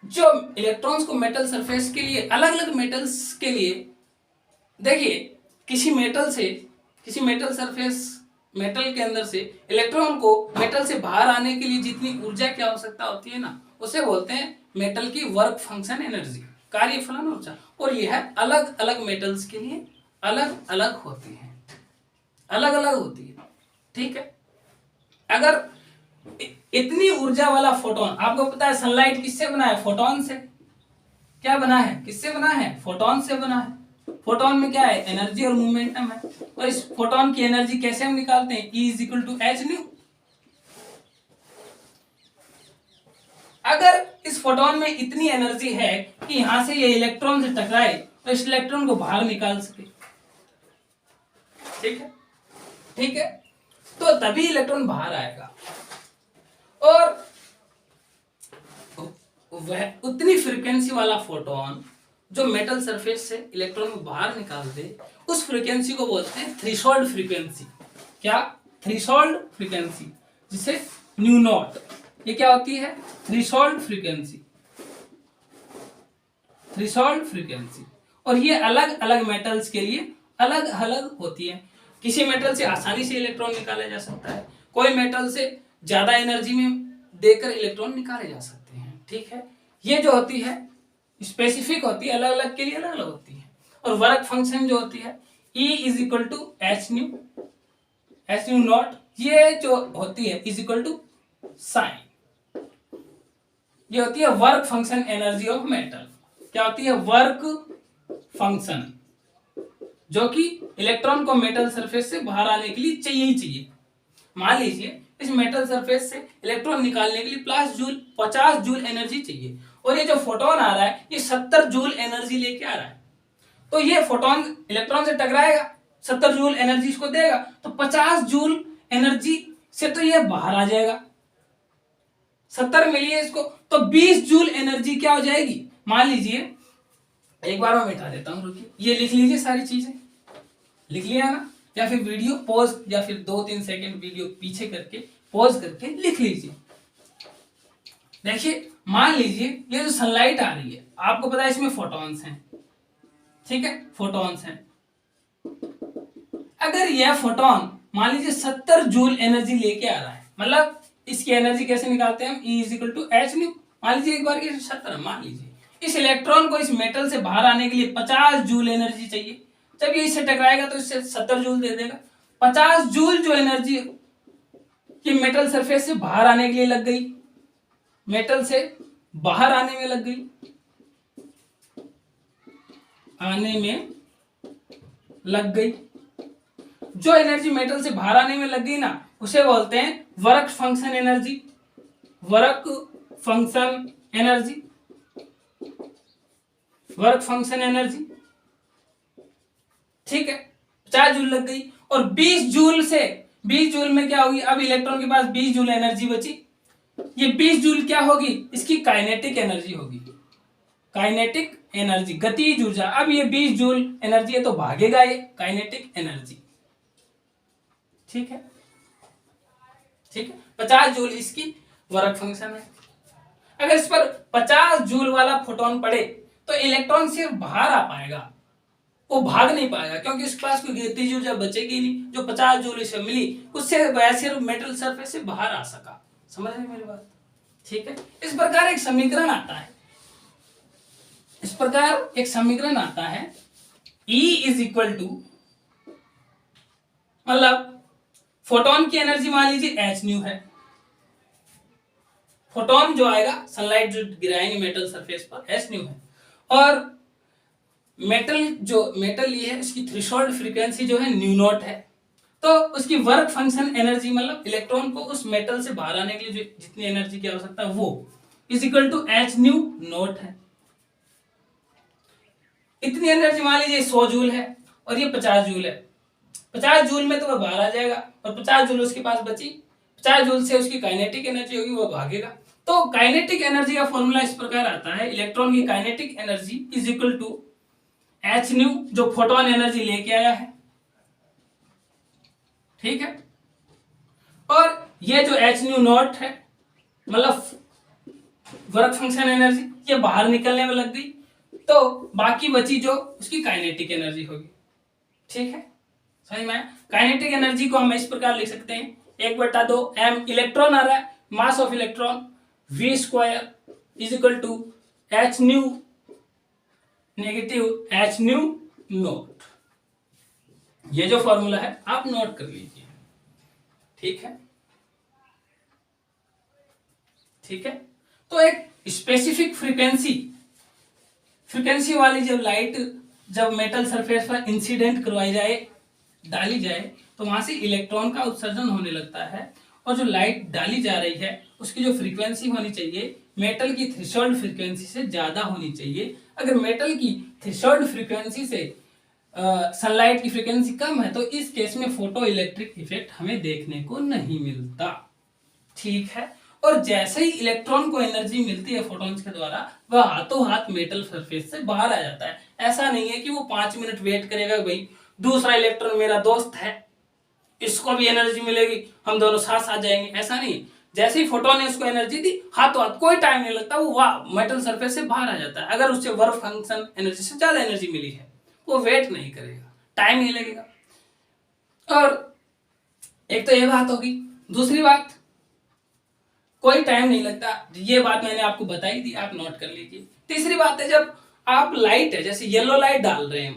जो इलेक्ट्रॉन्स को मेटल सरफेस के लिए, अलग अलग मेटल्स के लिए, देखिए किसी मेटल सरफेस, मेटल के अंदर से इलेक्ट्रॉन को मेटल से बाहर आने के लिए जितनी ऊर्जा की आवश्यकता होती है ना, उसे बोलते हैं मेटल की वर्क फंक्शन एनर्जी, कार्य फलन ऊर्जा। और यह अलग अलग मेटल्स के लिए अलग अलग होती है, अलग अलग होती है। ठीक है, अगर इतनी ऊर्जा वाला फोटोन, आपको पता है सनलाइट किससे बना है? फोटोन से। क्या बना है? किससे बना है? फोटोन से बना है। फोटोन में क्या है? एनर्जी और मोमेंटम है। और इस फोटोन की एनर्जी कैसे हम निकालते हैं? E = h²। अगर इस फोटोन में इतनी एनर्जी है कि यहां से ये इलेक्ट्रॉन से टकराए और इस इलेक्ट्रॉन को बाहर निकाल सके, ठीक है, ठीक है, तो तभी इलेक्ट्रॉन बाहर आएगा। और वह उतनी फ्रीक्वेंसी वाला फोटोन जो मेटल सरफेस से इलेक्ट्रॉन को बाहर निकाल दे, उस फ्रीक्वेंसी को बोलते हैं थ्रेशोल्ड फ्रीक्वेंसी। क्या? थ्रेशोल्ड फ्रीक्वेंसी, जिसे न्यू नॉट। ये क्या होती है? Threshold frequency, threshold frequency. और ये अलग अलग मेटल्स के लिए अलग अलग होती है। किसी मेटल से आसानी से इलेक्ट्रॉन निकाला जा सकता है, कोई मेटल से ज्यादा एनर्जी में देकर इलेक्ट्रॉन निकाले जा सकते हैं। ठीक है, ये जो होती है स्पेसिफिक होती है, अलग अलग के लिए अलग अलग होती है। और वर्क फंक्शन जो होती है E = h², ये जो होती है = साइन। ये होती है work function energy of metal. क्या होती है? वर्क फंक्शन, जो कि इलेक्ट्रॉन को मेटल सरफेस से बाहर आने के लिए चाहिए ही चाहिए। मान लीजिए इस मेटल सरफेस से इलेक्ट्रॉन निकालने के लिए 50 जूल एनर्जी चाहिए, और ये जो फोटोन आ रहा है ये 70 जूल एनर्जी लेके आ रहा है। तो ये फोटोन इलेक्ट्रॉन से टकराएगा, 70 जूल एनर्जी इसको देगा, तो 50 जूल एनर्जी से तो ये बाहर आ जाएगा। 70 मिली है इसको, तो 20 जूल एनर्जी क्या हो जाएगी? मान लीजिए, एक बार मैं मिटा देता हूं, रुकिए, ये लिख लीजिए, सारी चीजें लिख लिया ना, या फिर वीडियो पॉज, या फिर 2-3 सेकंड वीडियो पीछे करके पॉज करके लिख लीजिए। देखिए, मान लीजिए ये जो सनलाइट आ रही है, आपको पता है इसमें फोटॉन्स हैं, ठीक है, फोटॉन्स हैं। अगर यह फोटोन मान लीजिए 70 जूल एनर्जी लेके आ रहा है, मतलब इसकी एनर्जी कैसे निकालते हैं हम? E = h²। मान लीजिए एक बार 70, मान लीजिए इस इलेक्ट्रॉन को इस मेटल से बाहर आने के लिए 50 जूल एनर्जी चाहिए। जब ये इससे टकराएगा तो इससे 70 जूल दे देगा। 50 जूल जो एनर्जी ये मेटल सरफेस से बाहर आने के लिए लग गई, मेटल से बाहर आने में लग गई, आने में लग गई। जो एनर्जी मेटल से बाहर आने में लग गई ना, उसे बोलते हैं work function energy, work function energy, work function energy. ठीक है, 50 जूल लग गई। और 20 जूल से, 20 जूल में क्या होगी? अब इलेक्ट्रॉन के पास 20 जूल एनर्जी बची। ये 20 जूल क्या होगी? इसकी काइनेटिक एनर्जी होगी, काइनेटिक एनर्जी, गतिज ऊर्जा। अब ये 20 जूल एनर्जी है तो भागेगा ये काइनेटिक एनर्जी। ठीक है, ठीक है, 50 जूल इसकी वर्क फंक्शन है। अगर इस पर 50 जूल वाला फोटोन पड़े तो इलेक्ट्रॉन सिर्फ बाहर आ पाएगा, वो भाग नहीं पाएगा, क्योंकि उसके पास कोई गतिज ऊर्जा बचेगी नहीं। जो 50 जूल इसे मिली उससे वह सिर्फ मेटल सरफेस से बाहर आ सका। समझ रहे मेरी बात? ठीक है, इस प्रकार एक समीकरण आता है, इस प्रकार एक समीकरण आता है E = मतलब फोटोन की एनर्जी मान लीजिए h² है। फोटोन जो आएगा, सनलाइट जो गिराएंगे मेटल सरफेस पर, h² है। और मेटल ये है, इसकी थ्रेशोल्ड फ्रीक्वेंसी जो है ν0 है। तो उसकी वर्क फंक्शन एनर्जी, मतलब इलेक्ट्रॉन को उस मेटल से बाहर आने के लिए जो जितनी एनर्जी की आवश्यकता है वो = h²0 है। इतनी एनर्जी मान लीजिए 100 जूल है और ये 50 जूल है। 50 जूल में तो वह बाहर आ जाएगा, और 50 जूल उसके पास बची। 50 जूल से उसकी काइनेटिक एनर्जी होगी, वो भागेगा। तो काइनेटिक एनर्जी का फॉर्मूला इस प्रकार आता है, इलेक्ट्रॉन की काइनेटिक एनर्जी = h², जो फोटोन एनर्जी लेके आया है, ठीक है। और ये जो एच न्यू नॉट है मतलब वर्क फंक्शन एनर्जी, ये बाहर निकलने में लग गई, तो बाकी बची जो उसकी काइनेटिक एनर्जी होगी। ठीक है, समझ में? काइनेटिक एनर्जी को हम इस प्रकार लिख सकते हैं 1/2 m इलेक्ट्रॉन आ रहा है, mass of electron v square is equal to h nu negative h nu nought. ये जो फॉर्मूला है आप नोट कर लीजिए। ठीक है, ठीक है। तो एक स्पेसिफिक फ्रीक्वेंसी वाली जब लाइट जब मेटल सरफेस पर इंसिडेंट करवाई जाए, डाली जाए, तो वहां से इलेक्ट्रॉन का उत्सर्जन होने लगता है, और जो लाइट डाली जा रही है उसकी जो फ्रीक्वेंसी होनी चाहिए मेटल की थ्रेशोल्ड फ्रीक्वेंसी से ज्यादा होनी चाहिए। अगर मेटल की थ्रेशोल्ड फ्रीक्वेंसी से सनलाइट की फ्रीक्वेंसी कम है तो इस केस में फोटो इलेक्ट्रिक इफेक्ट हमें देखने को नहीं मिलता। ठीक है, और जैसे ही इलेक्ट्रॉन को एनर्जी मिलती है फोटॉन्स के द्वारा, वह हाथों हाथ मेटल सरफेस से बाहर आ जाता है। ऐसा नहीं है कि वो 5 मिनट वेट करेगा, भाई दूसरा इलेक्ट्रॉन मेरा दोस्त है इसको भी एनर्जी मिलेगी हम दोनों साथ आ जाएंगे, ऐसा नहीं। जैसे ही फोटोन ने उसको एनर्जी दी, हाथों हाथ कोई टाइम नहीं लगता, वो मेटल सरफेस से बाहर आ जाता है। अगर उससे वर्क फंक्शन एनर्जी से ज्यादा एनर्जी मिली है वो वेट नहीं करेगा, टाइम नहीं लगेगा। और एक तो ये बात होगी। दूसरी बात, कोई टाइम नहीं लगता, ये बात मैंने आपको बताई थी, आप नोट कर लीजिए। तीसरी बात है, जब आप लाइट है जैसे येलो लाइट डाल रहे हैं,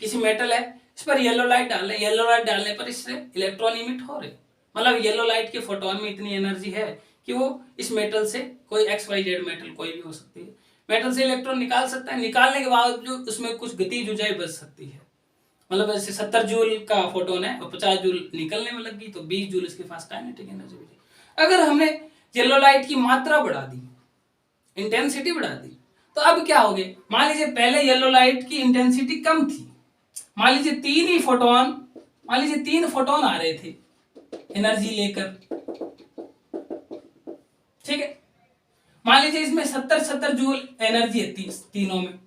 किसी मेटल है इस पर येलो लाइट डाल रहे हैं, येलो लाइट डालने पर इससे इलेक्ट्रॉन इमिट हो रहे, मतलब येलो लाइट के फोटोन में इतनी एनर्जी है कि वो इस मेटल से, कोई XYZ मेटल कोई भी हो सकती है, मेटल से इलेक्ट्रॉन निकाल सकता है। निकालने के बाद जो उसमें कुछ गतिज ऊर्जा बच सकती है, मतलब जैसे 70 जूल का फोटोन है और 50 जूल निकलने में लग गई तो 20 जूल इसके पास काइनेटिक एनर्जी बची। अगर हमने येलो लाइट की मात्रा बढ़ा दी, इंटेंसिटी बढ़ा दी, तो अब क्या हो गया? मान लीजिए पहले येलो लाइट की इंटेंसिटी कम थी, मान लीजिए 3 फोटोन आ रहे थे एनर्जी लेकर। ठीक है, मान लीजिए इसमें 70 जूल एनर्जी है तीनों में,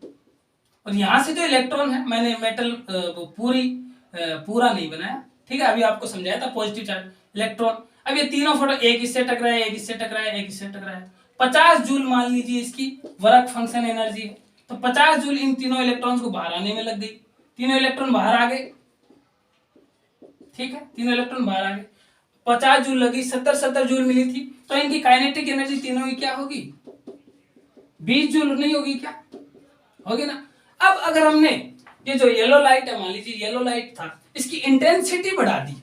और यहां से जो इलेक्ट्रॉन है, मैंने मेटल पूरा नहीं बनाया, ठीक है, अभी आपको समझाया था पॉजिटिव चार्ज इलेक्ट्रॉन। अब ये तीनों फोटो एक इससे टकराए, एक इससे टकराए, एक इससे टकराए, 50 जूल मान लीजिए इसकी वर्क फंक्शन एनर्जी है, तो 50 जूल इन तीनों इलेक्ट्रॉन्स को बाहर आने में लग गई, तीनों इलेक्ट्रॉन बाहर आ गए। ठीक है, तीनों इलेक्ट्रॉन बाहर आ गए, 50 जूल लगी, 70 जूल मिली थी, तो इनकी काइनेटिक एनर्जी तीनों की क्या होगी? 20 जूल नहीं होगी क्या? होगी ना। अब अगर हमने ये जो येलो लाइट है, मान लीजिए येलो लाइट था, इसकी इंटेंसिटी बढ़ा दी,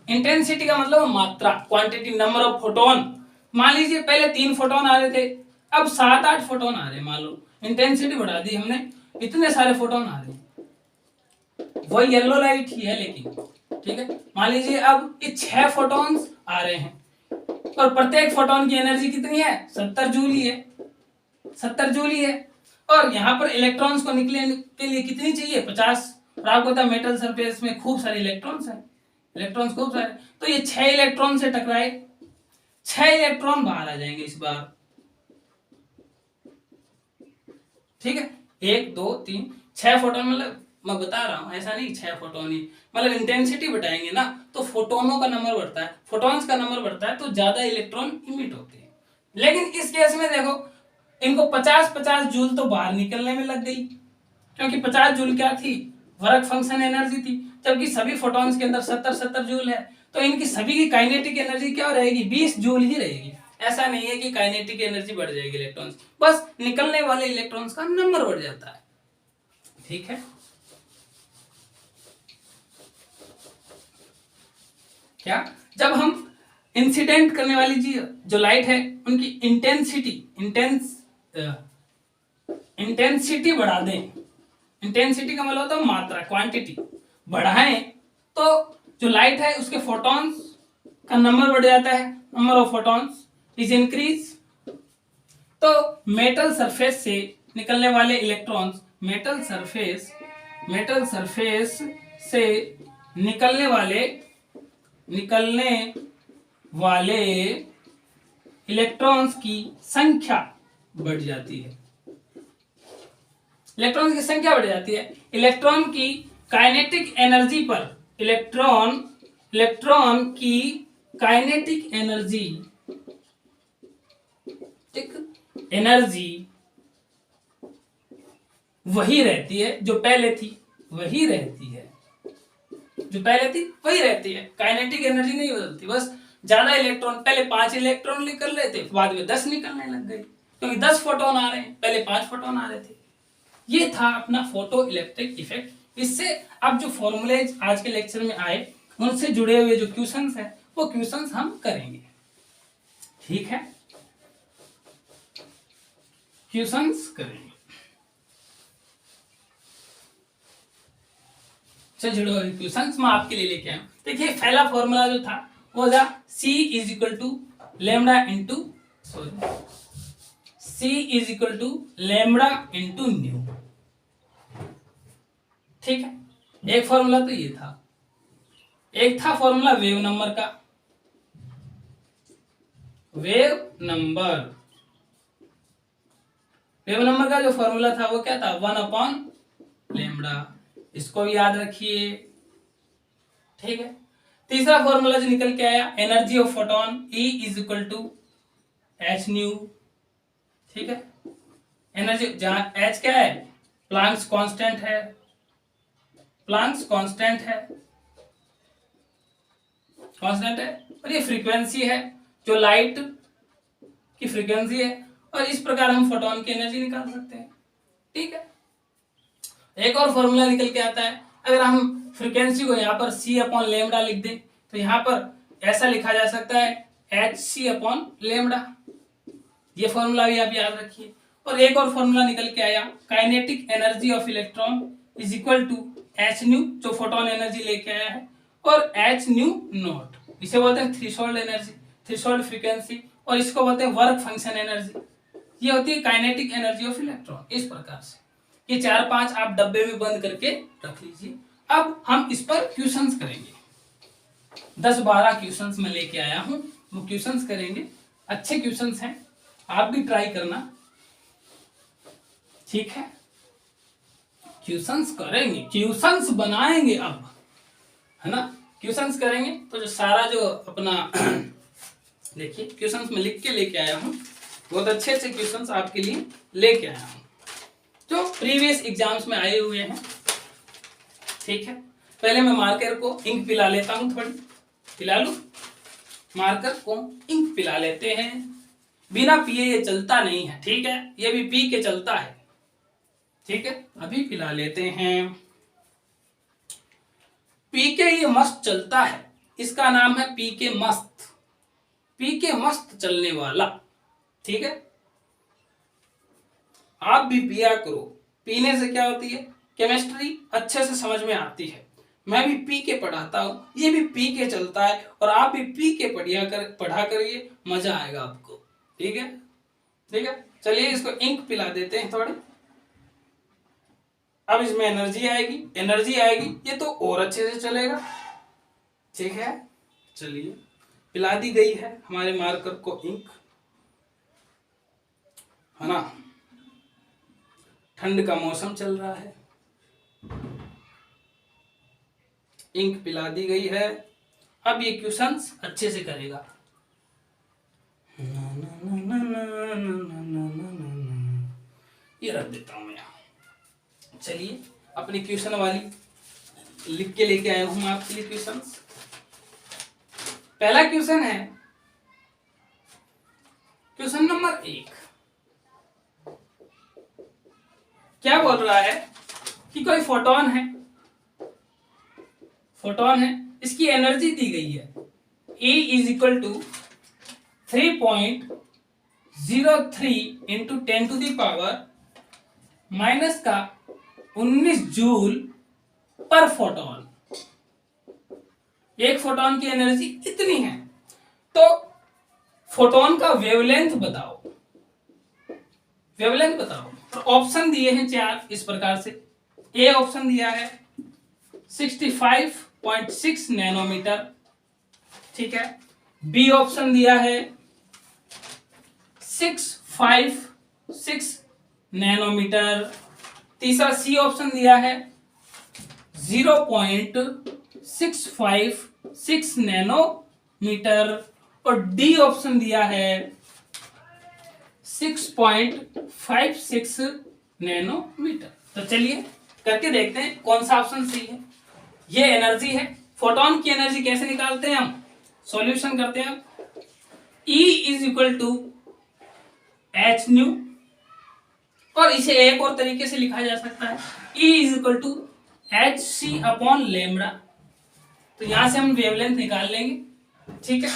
इंटेंसिटी का मतलब मात्रा, क्वांटिटी, नंबर ऑफ फोटोन। मान लीजिए पहले 3 फोटोन आ रहे थे, अब 7-8 फोटोन आ रहे, मान लो इंटेंसिटी बढ़ा दी हमने, इतने सारे फोटोन आ रहे, वो येलो लाइट ही है लेकिन, ठीक है। मान लीजिए अब ये 6 फोटॉन्स आ रहे हैं, और प्रत्येक फोटोन की एनर्जी कितनी है? 70 जूल ही है, 70 जूल ही है, और यहाँ पर इलेक्ट्रॉन्स को निकलने के लिए कितनी चाहिए? 50। और आपको पता है मेटल सरफेस में खूब सारे इलेक्ट्रॉन्स हैं, इलेक्ट्रॉन्स खूब सारे, तो ये 6 इलेक्ट्रॉन से टकराए, 6 इलेक्ट्रॉन बाहर आ जाएंगे इस बार। ठीक है, 1 2 3 6 फोटोन, मतलब मैं बता रहा हूं, ऐसा नहीं 6 फोटोन ही, मतलब इंटेंसिटी बढ़ाएंगे ना तो फोटोनों का नंबर बढ़ता है, फोटॉन्स का नंबर बढ़ता है, तो ज्यादा इलेक्ट्रॉन इमिट होते हैं। लेकिन इस केस में देखो, इनको 50-50 जूल तो बाहर निकलने में लग गई, क्योंकि 50 जूल क्या थी? वर्क फंक्शन एनर्जी थी, जबकि सभी फोटॉन्स के अंदर 70 जूल है, तो इनकी सभी की काइनेटिक एनर्जी क्या रहेगी? 20 जूल ही रहेगी। ऐसा नहीं है कि काइनेटिक एनर्जी बढ़ जाएगी इलेक्ट्रॉन्स, बस निकलने वाले इलेक्ट्रॉन्स का नंबर बढ़ जाता है। ठीक है, क्या? जब हम इंसिडेंट करने वाली चीज जो लाइट है उनकी इंटेंसिटी बढ़ा दें, इंटेंसिटी का मतलब होता है मात्रा, क्वांटिटी बढ़ाएं, तो जो लाइट है उसके फोटॉन्स का नंबर बढ़ जाता है, number of photons is increase, तो मेटल सरफेस से निकलने वाले इलेक्ट्रॉन्स, मेटल सरफेस से निकलने वाले इलेक्ट्रॉन्स की संख्या बढ़ जाती है, इलेक्ट्रॉन की काइनेटिक एनर्जी पर इलेक्ट्रॉन इलेक्ट्रॉन की काइनेटिक एनर्जी, एनर्जी वही रहती है जो पहले थी, वही रहती है जो पहले थी वही रहती है। काइनेटिक एनर्जी नहीं बदलती, बस ज्यादा इलेक्ट्रॉन, पहले 5 इलेक्ट्रॉन निकल रहे थे, बाद में 10 निकलने लग गए, क्योंकि 10 फोटोन आ रहे हैं, पहले 5 फोटोन आ रहे थे। ये था अपना फोटो इलेक्ट्रिक इफेक्ट। इससे अब जो फॉर्मूले आज के लेक्चर में आए उनसे जुड़े हुए जो क्वेश्चंस हैं वो क्वेश्चंस हम करेंगे, ठीक है, क्वेश्चंस करेंगे से जुड़े हुए क्वेश्चंस मैं आपके लिए लेके आया हूं। देखिए पहला फॉर्मूला जो था वो था C is equal to lambda into C is equal to lambda into nu, ठीक है। एक फॉर्मूला तो ये था। एक था फॉर्मूला वेव नंबर का, वेव नंबर का जो फॉर्मूला था वो क्या था, 1/λ, इसको भी याद रखिए, ठीक है। तीसरा फॉर्मूला जो निकल के आया, energy of photon E is equal to H nu, ठीक है। एनर्जी जहां H क्या है, प्लांक्स कांस्टेंट है, प्लांक्स कांस्टेंट है, कांस्टेंट है, और ये फ्रीक्वेंसी है जो लाइट की फ्रीक्वेंसी है, और इस प्रकार हम फोटोन की एनर्जी निकाल सकते हैं, ठीक है। एक और फॉर्मूला निकल के आता है, अगर हम फ्रीक्वेंसी को यहाँ पर C/λ लिख दें तो यहाँ पर ऐसा लिखा जा सकता है hc/λ, ये फॉर्मूला भी आप याद रखिए। और एक और फॉर्मूला निकल के आया, kinetic energy of electron is equal to h nu, जो फोटोन एनर्जी लेके आया है, और h न्यू नॉट, इसे बोलते हैं थ्रेशोल्ड एनर्जी, थ्रेशोल्ड फ्रीक्वेंसी, और इसको बोलते हैं वर्क फंक्शन एनर्जी। ये होती है काइनेटिक एनर्जी ऑफ इलेक्ट्रॉन। इस प्रकार से ये 4-5 आप डब्बे में बंद करके रख लीजिए। अब हम इस पर क्वेश्चंस करेंगे, 10-12 क्वेश्चंस मैं लेके आया हूं, वो क्वेश्चंस करेंगे, अच्छे क्वेश्चंस हैं, आप भी ट्राई करना, ठीक है। क्वेश्चंस करेंगे, क्वेश्चंस बनाएंगे अब, है ना, क्वेश्चंस करेंगे। तो जो सारा जो अपना देखिए क्वेश्चंस में लिख के लेके आया हूं, बहुत अच्छे अच्छे क्वेश्चंस आपके लिए लेके आया हूं जो प्रीवियस एग्जाम्स में आए हुए हैं, ठीक है। पहले मैं मार्कर को इंक पिला लेता हूं, थोड़ी पिला लूं, मार्कर को इंक पिला लेते हैं, बिना पिए ये चलता नहीं है, ठीक है, ये भी पी के चलता है, ठीक है। अभी पिला लेते हैं, पी के ये मस्त चलता है, इसका नाम है पी के मस्त, पी के मस्त चलने वाला, ठीक है। आप भी पिया करो, पीने से क्या होती है, केमिस्ट्री अच्छे से समझ में आती है। मैं भी पी के पढ़ाता हूँ, ये भी पी के चलता है, और आप भी पी के पढ़ा करिए, मजा आएगा आपको, ठीक है, ठीक है। चलिए इसको इंक पिला देते हैं थोड़ी, अब इसमें एनर्जी आएगी, एनर्जी आएगी, ये तो और अच्छे से चलेगा, ठीक है। चलिए पिला दी गई है हमारे मार्कर को इंक, है ना, ठंड का मौसम चल रहा है, इंक पिला दी गई है। अब ये क्वेश्चंस अच्छे से करेगा, ये रख देता हूं मैं यहां। चलिए अपनी क्वेश्चन वाली लिख के लेके आया हूं आपके लिए क्वेश्चंस। पहला क्वेश्चन है क्वेश्चन नंबर 1, क्या बोल रहा है कि कोई फोटोन है, फोटोन है, इसकी एनर्जी दी गई है E is equal to 3.03 into 10⁻⁻⁰ joule per photon. एक फोटोन की एनर्जी इतनी है, तो फोटोन का वेवलेंथ बताओ, वेवलेंथ बताओ। तो ऑप्शन दिए हैं 4 इस प्रकार से। ए ऑप्शन दिया है 65.6 नैनोमीटर, ठीक है। बी ऑप्शन दिया है 656 नैनोमीटर। तीसरा सी ऑप्शन दिया है 656 नैनोमीटर, और डी ऑप्शन दिया है 6.56 नैनोमीटर। तो चलिए करके देखते हैं कौन सा ऑप्शन सही है। ये एनर्जी है, फोटोन की एनर्जी कैसे निकालते हैं हम, सॉल्यूशन करते हैं। E is equal to H nu, और इसे एक और तरीके से लिखा जा सकता है, E is equal to H C upon lambda. तो यहां से हम वेवलेंथ निकाल लेंगे, ठीक है।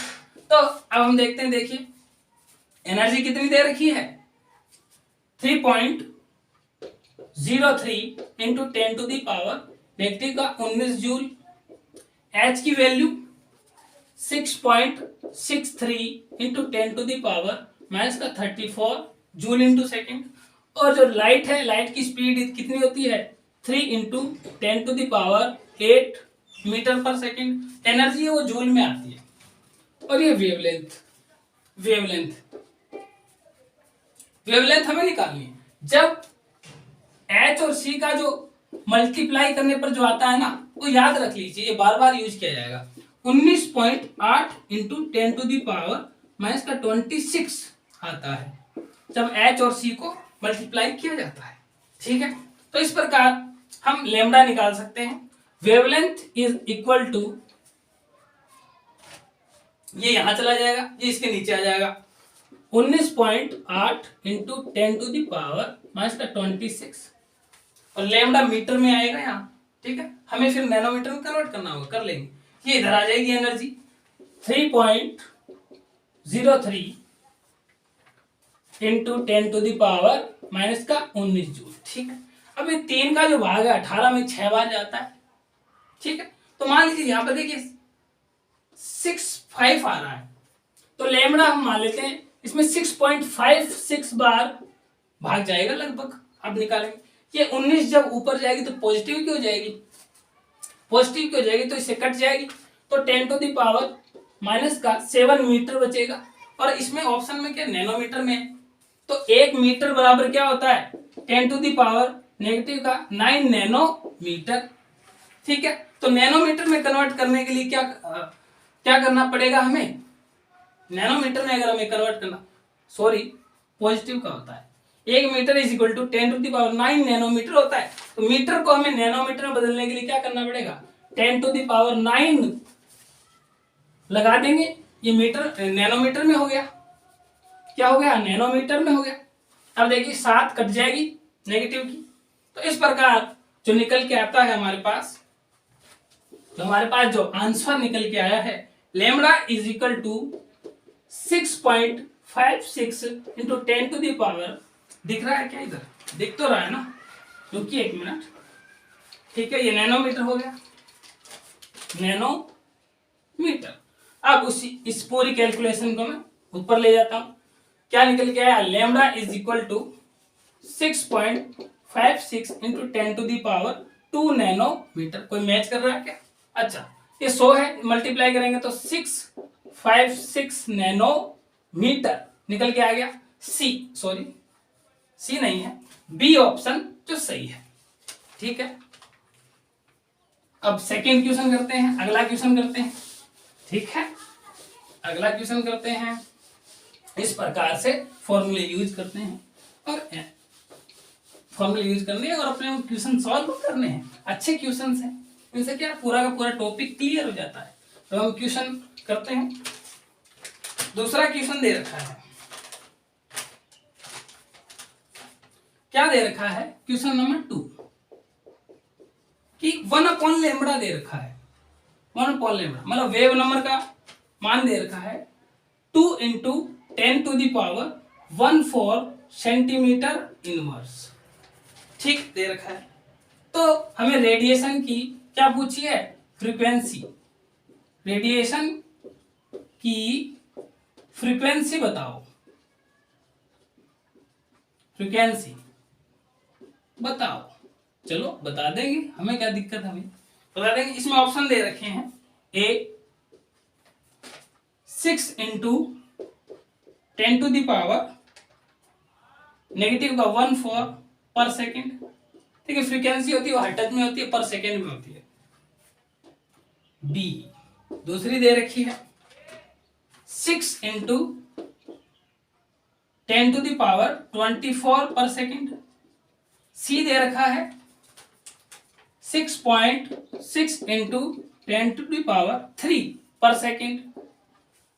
तो अब हम देखते हैं, देखिए एनर्जी कितनी दे रखी है, 3.03 into 10 to the power negative का 19 जूल। एच की वैल्यू 6.63 into 10 to the power minus का 34 जूल इंटू सेकेंड। और जो लाइट है, लाइट की स्पीड कितनी होती है, 3 into 10 to the power 8 metre per second. Energy है वो जूल में आती है। और ये वेवलेंथ, वेवलेंथ वेवलेंथ हमें निकालनी है। जब H और C का जो मल्टीप्लाई करने पर जो आता है ना, वो याद रख लीजिए, ये बार बार यूज किया जाएगा। 19.8 into 10 to the power minus का 26 आता है जब H और C को मल्टीप्लाई किया जाता है, ठीक है। तो इस प्रकार हम लेमडा निकाल सकते हैं। वेवलेंथ इज इक्वल टू, ये यहां चला जाएगा, ये इसके नीचे आ जाएगा, 19.8 into 10 to the power minus का 26, और लेमडा मीटर में आएगा यहाँ, ठीक है। हमें फिर नैनोमीटर में कन्वर्ट करना होगा, कर लेंगे। ये इधर आ जाएगी energy 3.03 into 10 to the power minus का 19 जूल, ठीक है। अब ये 3 का जो भाग है 18 में 6 बार जाता है, ठीक है। तो मान लीजिए यहाँ पर देखिए 6.5 आ रहा है, तो लेमडा हम मान लेते हैं इसमें 6.56 बार भाग जाएगा लगभग। अब निकालेंगे, ये 19 जब ऊपर जाएगी तो पॉजिटिव की हो जाएगी, पॉजिटिव की हो जाएगी तो इससे कट जाएगी, तो 10 टू दी पावर माइनस का 7 मीटर बचेगा। और इसमें ऑप्शन में क्या, नैनोमीटर में है, तो 1 मीटर बराबर क्या होता है, 10 टू दी पावर नेगेटिव का 9 नैनोमीटर, ठीक है। तो नैनोमीटर में कन्वर्ट करने के लिए क्या क्या करना पड़ेगा हमें, नैनोमीटर में अगर हमें कन्वर्ट करना, सॉरी पॉजिटिव का होता है, 1 metre is equal to 10 to the power 9 nanometre होता है। तो मीटर को हमें नैनोमीटर में बदलने के लिए क्या करना पड़ेगा, 10 टू दी पावर 9 लगा देंगे, ये मीटर नैनोमीटर में हो गया, क्या हो गया, नैनोमीटर में हो गया। अब देखिए 7 कट जाएगी नेगेटिव की, तो इस प्रकार जो निकल के आता है हमारे पास, तो हमारे पास जो आंसर निकल के आया है, lambda is equal to 6.56 into 10 to the power, दिख रहा है क्या, इधर दिख तो रहा है ना, रुकिए 1 मिनट, ठीक है। ये नैनोमीटर हो गया, नैनोमीटर। अब उसी इस पूरी कैलकुलेशन को मैं ऊपर ले जाता हूं, क्या निकल के आया, lambda is equal to 6.56 into 10 to the power 2 nanometre. कोई मैच कर रहा है क्या, अच्छा ये 100 है, मल्टीप्लाई करेंगे तो 656 नैनोमीटर निकल के आ गया। सी नहीं है, बी ऑप्शन जो सही है, ठीक है। अब सेकेंड क्वेश्चन करते हैं, अगला क्वेश्चन करते हैं, ठीक है। अगला क्वेश्चन करते हैं, इस प्रकार से फॉर्मूले यूज करते हैं, और फॉर्मूले यूज करने हैं और अपने क्वेश्चन सॉल्व करने हैं। अच्छे क्वेश्चन हैं, इनसे क्या पूरा का पूरा टॉपिक क्लियर हो जाता है। तो हम क्वेश्चन करते हैं। दूसरा क्वेश्चन दे रखा है, क्या दे रखा है, क्वेश्चन नंबर 2 कि 1 अपॉन लेमड़ा दे रखा है, 1 अपॉन लेमड़ा मतलब वेव नंबर का मान दे रखा है 2 into 10 to the power 14 centimetre inverse, ठीक दे रखा है। तो हमें रेडिएशन की क्या पूछी है, फ्रीक्वेंसी, रेडिएशन की फ्रीक्वेंसी बताओ, फ्रीक्वेंसी बताओ। चलो बता देंगे, हमें क्या दिक्कत है, हमें बता देंगे। इसमें ऑप्शन दे रखे हैं, A 6 into 10 to the power negative का 14 पर सेकेंड, ठीक है। फ्रीक्वेंसी होती है वो हर्ट्ज में होती है, पर सेकेंड में होती है। बी। दूसरी दे रखी है 6 इंटू 10⁻24 पर सेकेंड। सी दे रखा है 6.6 इंटू 10⁻³ पर सेकेंड।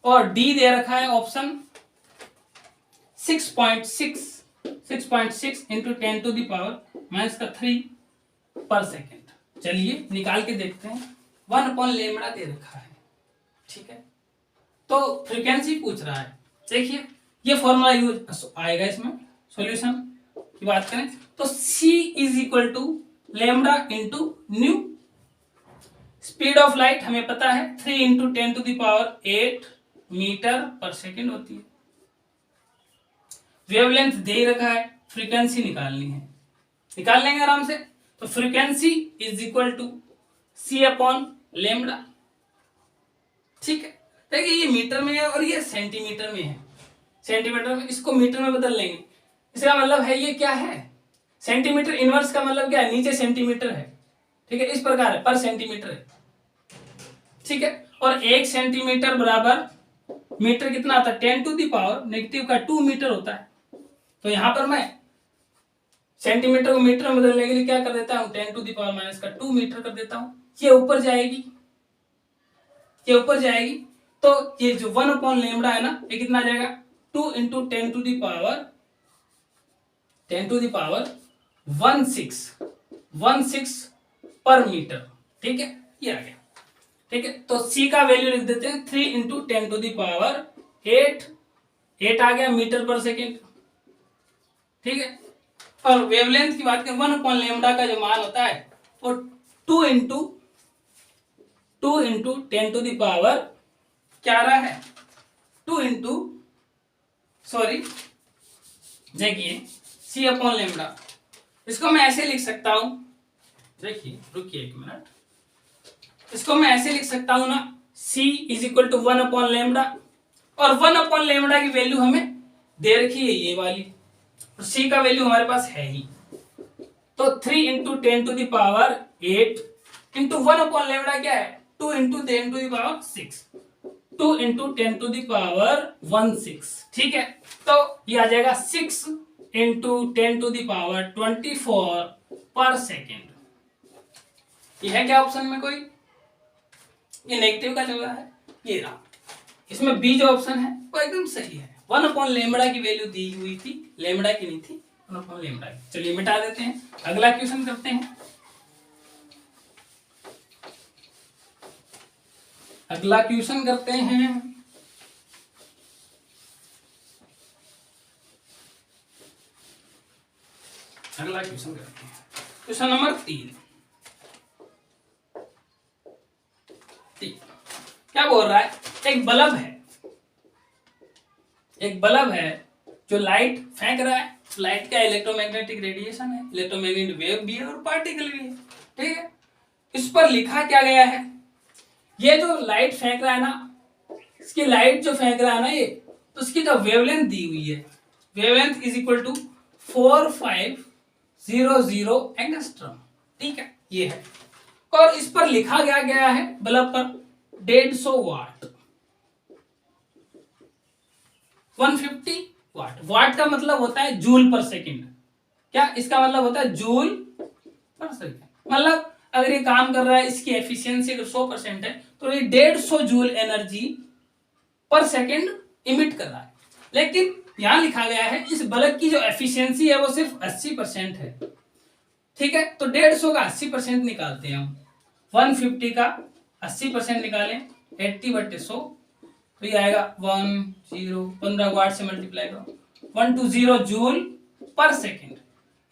और डी दे रखा है ऑप्शन 6.6 इंटू 10⁻³ पर सेकेंड। चलिए निकाल के देखते हैं। 1/λ दे रखा है, ठीक है। तो फ्रीक्वेंसी पूछ रहा है। देखिए ये फॉर्मूला यूज आएगा इसमें। सॉल्यूशन की बात करें तो C is equal to lambda into nu. Speed of light हमें पता है 3 इंटू 10⁸ मीटर पर सेकेंड होती है। वेवलेंथ दे रखा है, फ्रीक्वेंसी निकालनी है, निकाल लेंगे आराम से। तो frequency is equal to C/λ, ठीक है। देखिए ये मीटर में है और ये सेंटीमीटर में है। सेंटीमीटर में, इसको मीटर में बदल लेंगे। इसका मतलब है ये क्या है, सेंटीमीटर इनवर्स का मतलब क्या है, नीचे सेंटीमीटर है, ठीक है। इस प्रकार है, पर सेंटीमीटर है, ठीक है। और 1 सेंटीमीटर बराबर मीटर कितना आता है, 10⁻⁻² मीटर होता है। तो यहां पर मैं सेंटीमीटर को मीटर में बदलने के लिए क्या कर देता हूं, 10⁻⁻² मीटर कर देता हूं। ये ऊपर जाएगी, ये ऊपर जाएगी। तो ये जो 1/λ है ना, ये कितना आ जाएगा, 2 इंटू 10⁻16 पर मीटर, ठीक है। ये आ गया, ठीक है। तो C का वैल्यू लिख देते हैं 3 इंटू 10⁸8 आ गया मीटर पर सेकेंड, ठीक है। और वेवलेंथ की बात करें 1/λ का जो मान होता है वो 2 इंटू 10⁻, क्या आ रहा है, 2 इंटू, सॉरी देखिए C/λ। इसको मैं ऐसे लिख सकता हूं, देखिए रुकिए 1 मिनट। इसको मैं ऐसे लिख सकता हूं ना, C इज इक्वल टू 1/λ। और 1/λ की वैल्यू हमें दे रखी है ये वाली, और C का वैल्यू हमारे पास है ही। तो 3 इंटू 10⁸ इंटू 1/λ क्या है, 2 इंटू 10⁻6, 2 इंटू 10⁻16, ठीक है। तो ये आ जाएगा 6 इंटू 10⁻24 पर सेकेंड। ये है क्या ऑप्शन में कोई, ये नेगेटिव का चल रहा है, ये रहा। इसमें बी जो ऑप्शन है वो एकदम सही है। 1/λ की वैल्यू दी हुई थी, लैम्बडा की नहीं थी, 1/λ की। चलिए मिटा देते हैं, अगला क्वेश्चन करते हैं। अगला क्वेश्चन करते हैं। अगला क्वेश्चन करते हैं, क्वेश्चन नंबर 3। क्या बोल रहा है, एक बल्ब है, एक बल्ब है जो लाइट फेंक रहा है। लाइट का इलेक्ट्रोमैग्नेटिक रेडिएशन है, इलेक्ट्रोमैग्नेटिक वेव भी है और पार्टिकल भी है, ठीक है। इस पर लिखा क्या गया है, ये जो लाइट फेंक रहा है ना, इसकी लाइट जो फेंक रहा है ना ये, तो उसकी जो वेवलेंथ दी हुई है, wavelength is equal to 4500 angstrom, ठीक है, ये है। और इस पर लिखा गया है बल्ब पर 150 वाट, 150 वाट। वाट का मतलब होता है जूल पर सेकेंड। क्या इसका मतलब होता है, जूल पर सेकेंड। मतलब अगर ये काम कर रहा है, इसकी एफिशिएंसी अगर 100% है, तो ये 150 जूल एनर्जी पर सेकेंड इमिट कर रहा है। लेकिन यहां लिखा गया है इस बल्ब की जो एफिशिएंसी है वो सिर्फ 80% है, ठीक है। तो 150 का 80% निकालते हैं हम, 150 का 80% निकालें, 80/100, तो ये आएगा 15 वाट से मल्टीप्लाई करो, 120 जूल पर सेकेंड।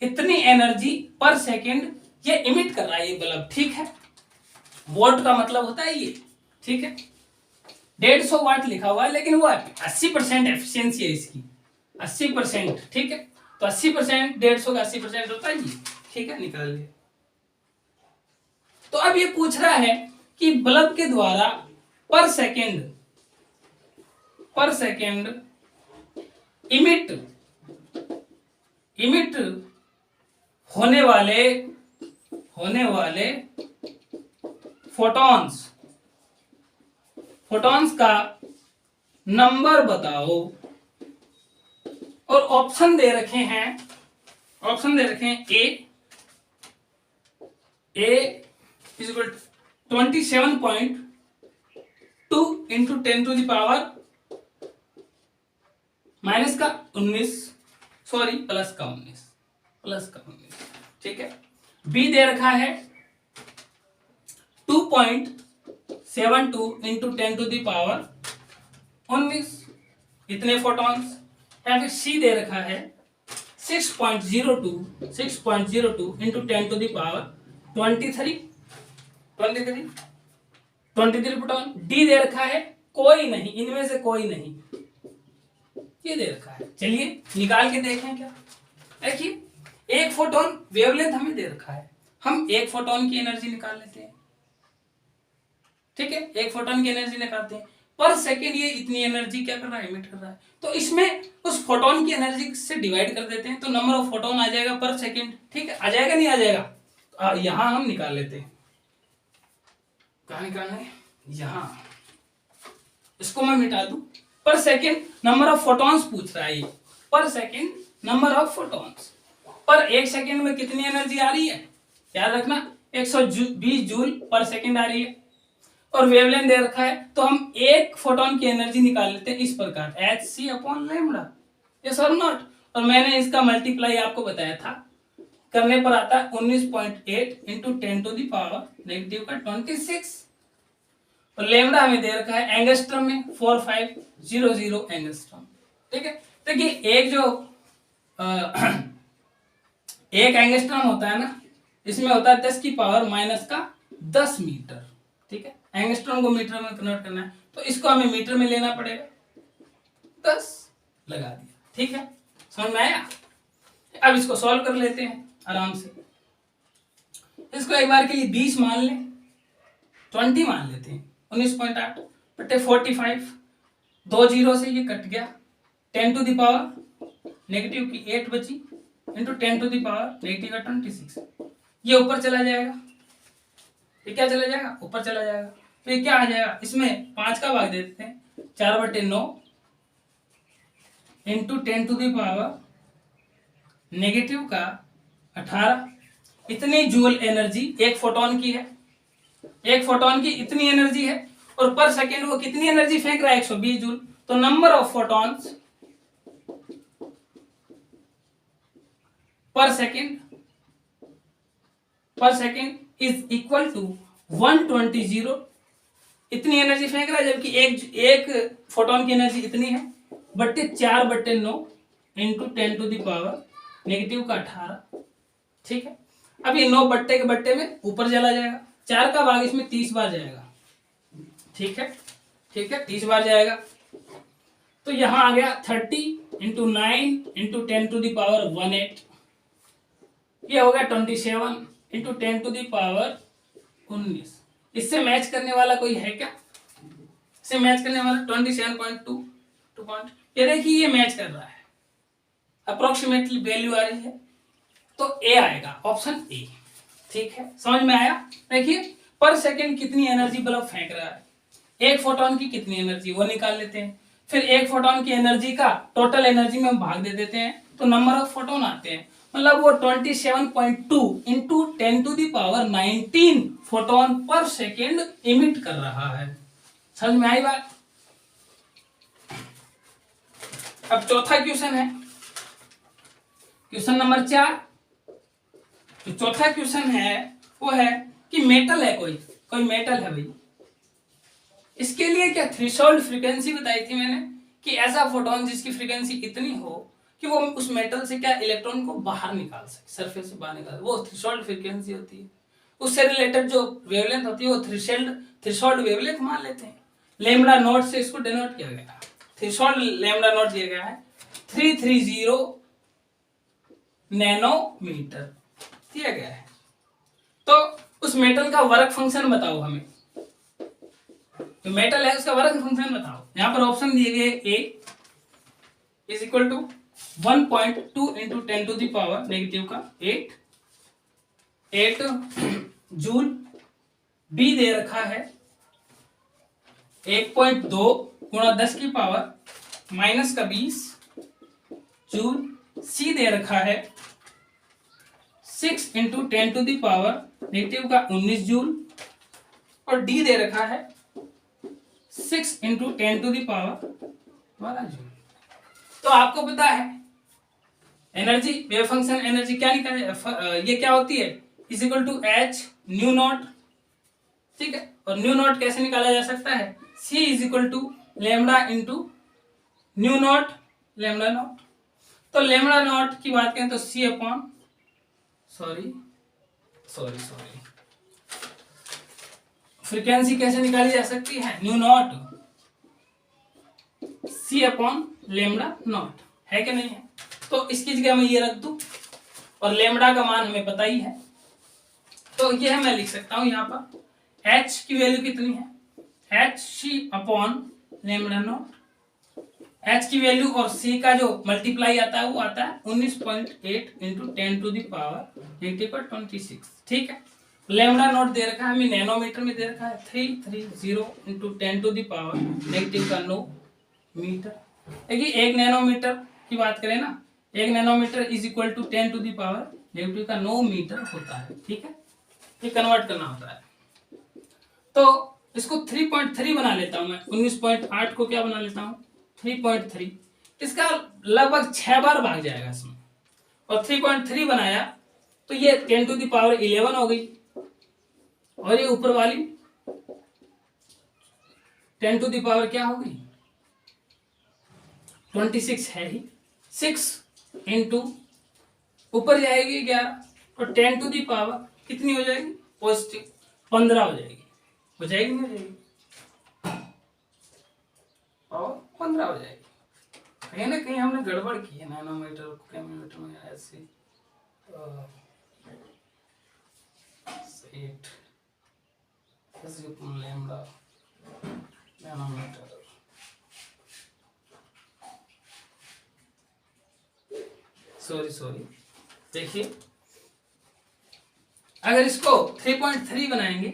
इतनी एनर्जी पर सेकेंड ये इमिट कर रहा है ये बल्ब, ठीक है। वोल्ट का मतलब होता है ये, ठीक है। 150 वाट लिखा हुआ है, लेकिन वो 80% एफिशिएंसी है इसकी, 80%, ठीक है। तो 80%, 150 का 80% होता है ये, ठीक है, निकाल लिया। तो अब ये पूछ रहा है कि बल्ब के द्वारा पर सेकेंड इमिट होने वाले फोटॉन्स फोटॉन्स का नंबर बताओ। और ऑप्शन दे रखे हैं A is equal 27.2 into 10 to the power minus का 19, सॉरी प्लस का 19, ठीक है। बी दे रखा है 2.72 इंटू 10 टू द पावर 19, इतने फोटॉन्स। या फिर सी दे रखा है 6.02 into 10 to the power 23 photon. D दे रखा है कोई नहीं, इनमें से कोई नहीं, ये दे रखा है। चलिए निकाल के देखें क्या। देखिए एक फोटोन वेवलेंथ हमें दे रखा है, हम एक फोटोन की एनर्जी निकाल लेते हैं, ठीक है। एक फोटोन की एनर्जी निकालते हैं, पर सेकेंड ये इतनी एनर्जी क्या कर रहा है, एमिट कर रहा है। तो इसमें उस फोटोन की एनर्जी से डिवाइड कर देते हैं, तो नंबर ऑफ फोटोन आ जाएगा पर सेकेंड, ठीक है। आ जाएगा नहीं आ जाएगा, यहां हम निकाल लेते हैं। कहां निकालना है, यहां। इसको मैं मिटा दूं। पर सेकेंड नंबर ऑफ फोटॉन्स पूछ रहा है ये, पर सेकेंड नंबर ऑफ फोटॉन्स। पर एक सेकेंड में कितनी एनर्जी आ रही है, याद रखना 120 जूल पर सेकेंड आ रही है। और वेवलेंथ दे रखा है, तो हम एक फोटोन की एनर्जी निकाल लेते हैं इस प्रकार, hc/λ, यस और नॉट। और मैंने इसका मल्टीप्लाई आपको बताया था, करने पर आता है 19.8 into 10 to the power negative का 26। और लेमडा हमें दे रखा है एंगस्ट्रम में 4500 एंगस्ट्रम, ठीक है। देखिए एक जो एक एंगस्ट्रम होता है ना, इसमें होता है 10 की पावर माइनस का 10 मीटर, ठीक है। एंगस्ट्रम को मीटर में कन्वर्ट करना है, तो इसको हमें मीटर में लेना पड़ेगा, 10 लगा दिया, ठीक है। समझ में आया। अब इसको सॉल्व कर लेते हैं आराम से। इसको एक बार के लिए 20 मान लें, 20 मान लेते हैं। 19.8 बटे 45, 2 जीरो से ये कट गया, 10 टू द पावर नेगेटिव की 8 बची into 10 to the power negative का 26, ये ऊपर चला जाएगा, ये क्या चला जाएगा, ऊपर चला जाएगा। तो ये क्या आ जाएगा, इसमें 5 का भाग दे देते हैं, 4/9 into 10 to the power negative का 18। इतनी जूल एनर्जी एक फोटोन की है, एक फोटोन की इतनी एनर्जी है। और पर सेकेंड वो कितनी एनर्जी फेंक रहा है, 120 जूल। तो number of photons per second is equal to 120। इतनी एनर्जी फेंक रहा है, जबकि एक फोटोन की एनर्जी इतनी है, बट्टे 4/9 into 10 to the power negative का 18, ठीक है। अब ये 9 बट्टे के बट्टे में ऊपर चला जाएगा, 4 का भाग इसमें 30 बार जाएगा, ठीक है, 30 बार जाएगा। तो यहां आ गया 30 into 9 into 10 to the power 18, ये हो गया 27 इंटू 10 टू द पावर 19। इससे मैच करने वाला कोई है क्या, इससे मैच करने वाला 27.2 ये देखिए ये मैच कर रहा है, अप्रोक्सीमेटली वैल्यू आ रही है, तो ए आएगा, ऑप्शन ए, ठीक है। समझ में आया। देखिए पर सेकेंड कितनी एनर्जी बल्ब फेंक रहा है, एक फोटोन की कितनी एनर्जी वो निकाल लेते हैं, फिर एक फोटोन की एनर्जी का टोटल एनर्जी में हम भाग दे देते हैं, तो नंबर ऑफ फोटोन आते हैं। मतलब वो 27.2 into 10 to the power 19 photon per second emit कर रहा है। समझ में आई बात। अब चौथा क्वेश्चन है, क्वेश्चन नंबर 4। जो चौथा क्वेश्चन है वो है कि मेटल है, कोई मेटल है भाई, इसके लिए क्या थ्रेशोल्ड फ्रीक्वेंसी बताई थी मैंने, कि ऐसा फोटोन जिसकी फ्रीक्वेंसी इतनी हो कि वो उस मेटल से क्या इलेक्ट्रॉन को बाहर निकाल सके, सरफेस से बाहर निकाल, वो थ्रेशोल्ड फ्रीक्वेंसी होती है। उससे रिलेटेड जो वेवलेंथ होती है वो थ्रेशोल्ड वेवलेंथ मान लेते हैं। लैम्डा नॉट से इसको डिनोट किया गया है, थ्रेशोल्ड लैम्डा नॉट दिया गया है 330 नैनोमीटर दिया गया है। तो उस मेटल का वर्क फंक्शन बताओ हमें, जो मेटल है उसका वर्क फंक्शन बताओ। यहां पर ऑप्शन दिए गए, A is equal to 1.2 into 10 to the power negative का 8 जूल। बी दे रखा है 1.2 गुणा 10 की पावर माइनस का 20 जूल। सी दे रखा है 6 into 10 to the power negative का 19 जूल। और डी दे रखा है 6 into 10 to the power 12 joule. तो आपको पता है एनर्जी, वेव फंक्शन एनर्जी क्या निकाले, ये क्या होती है, is equal to H nu nought. ठीक है, और न्यू नॉट कैसे निकाला जा सकता है, C is equal to lambda into nu naught lambda naught. तो लेमडा नॉट की बात करें तो सी अपॉन सॉरी फ्रीक्वेंसी कैसे निकाली जा सकती है, nu nought C upon lambda nought, है कि नहीं है। तो इसकी जगह मैं ये रख दूं और लेमडा का मान हमें पता ही है, तो ये मैं लिख सकता हूं यहाँ पर h की वैल्यू कितनी है, h C upon lambda nought. h की वैल्यू और c का जो मल्टीप्लाई आता है वो आता है 19.8 into 10 to the power negative 26। ठीक है, लेमडा नॉट दे रखा है हमें नैनोमीटर में दे रखा है 330 into 10 to the power negative का 9 मीटर। देखिए 1 नैनोमीटर की बात करें ना, 1 nanometre is equal to 10 to the power negative का 9 मीटर होता है। ठीक है, ये कन्वर्ट करना होता है। तो इसको 3.3 बना लेता हूं मैं, 19.8 को क्या बना लेता हूं 3.3। इसका लगभग 6 बार भाग जाएगा इसमें, और 3.3 बनाया तो ये 10 टू द पावर 11 हो गई, और ये ऊपर वाली 10 टू द पावर क्या होगी 26 है ही, 6 इंटू ऊपर जाएगी 11 और 10 टू द पावर कितनी हो जाएगी पॉजिटिव 15 हो जाएगी, हो जाएगी नहीं हो जाएगी, और 15 हो जाएगी। कहीं ना कहीं हमने गड़बड़ की है नैनोमीटर किलोमीटर में ऐसे, लेमडा नैनोमीटर। सॉरी देखिए, अगर इसको 3.3 बनाएंगे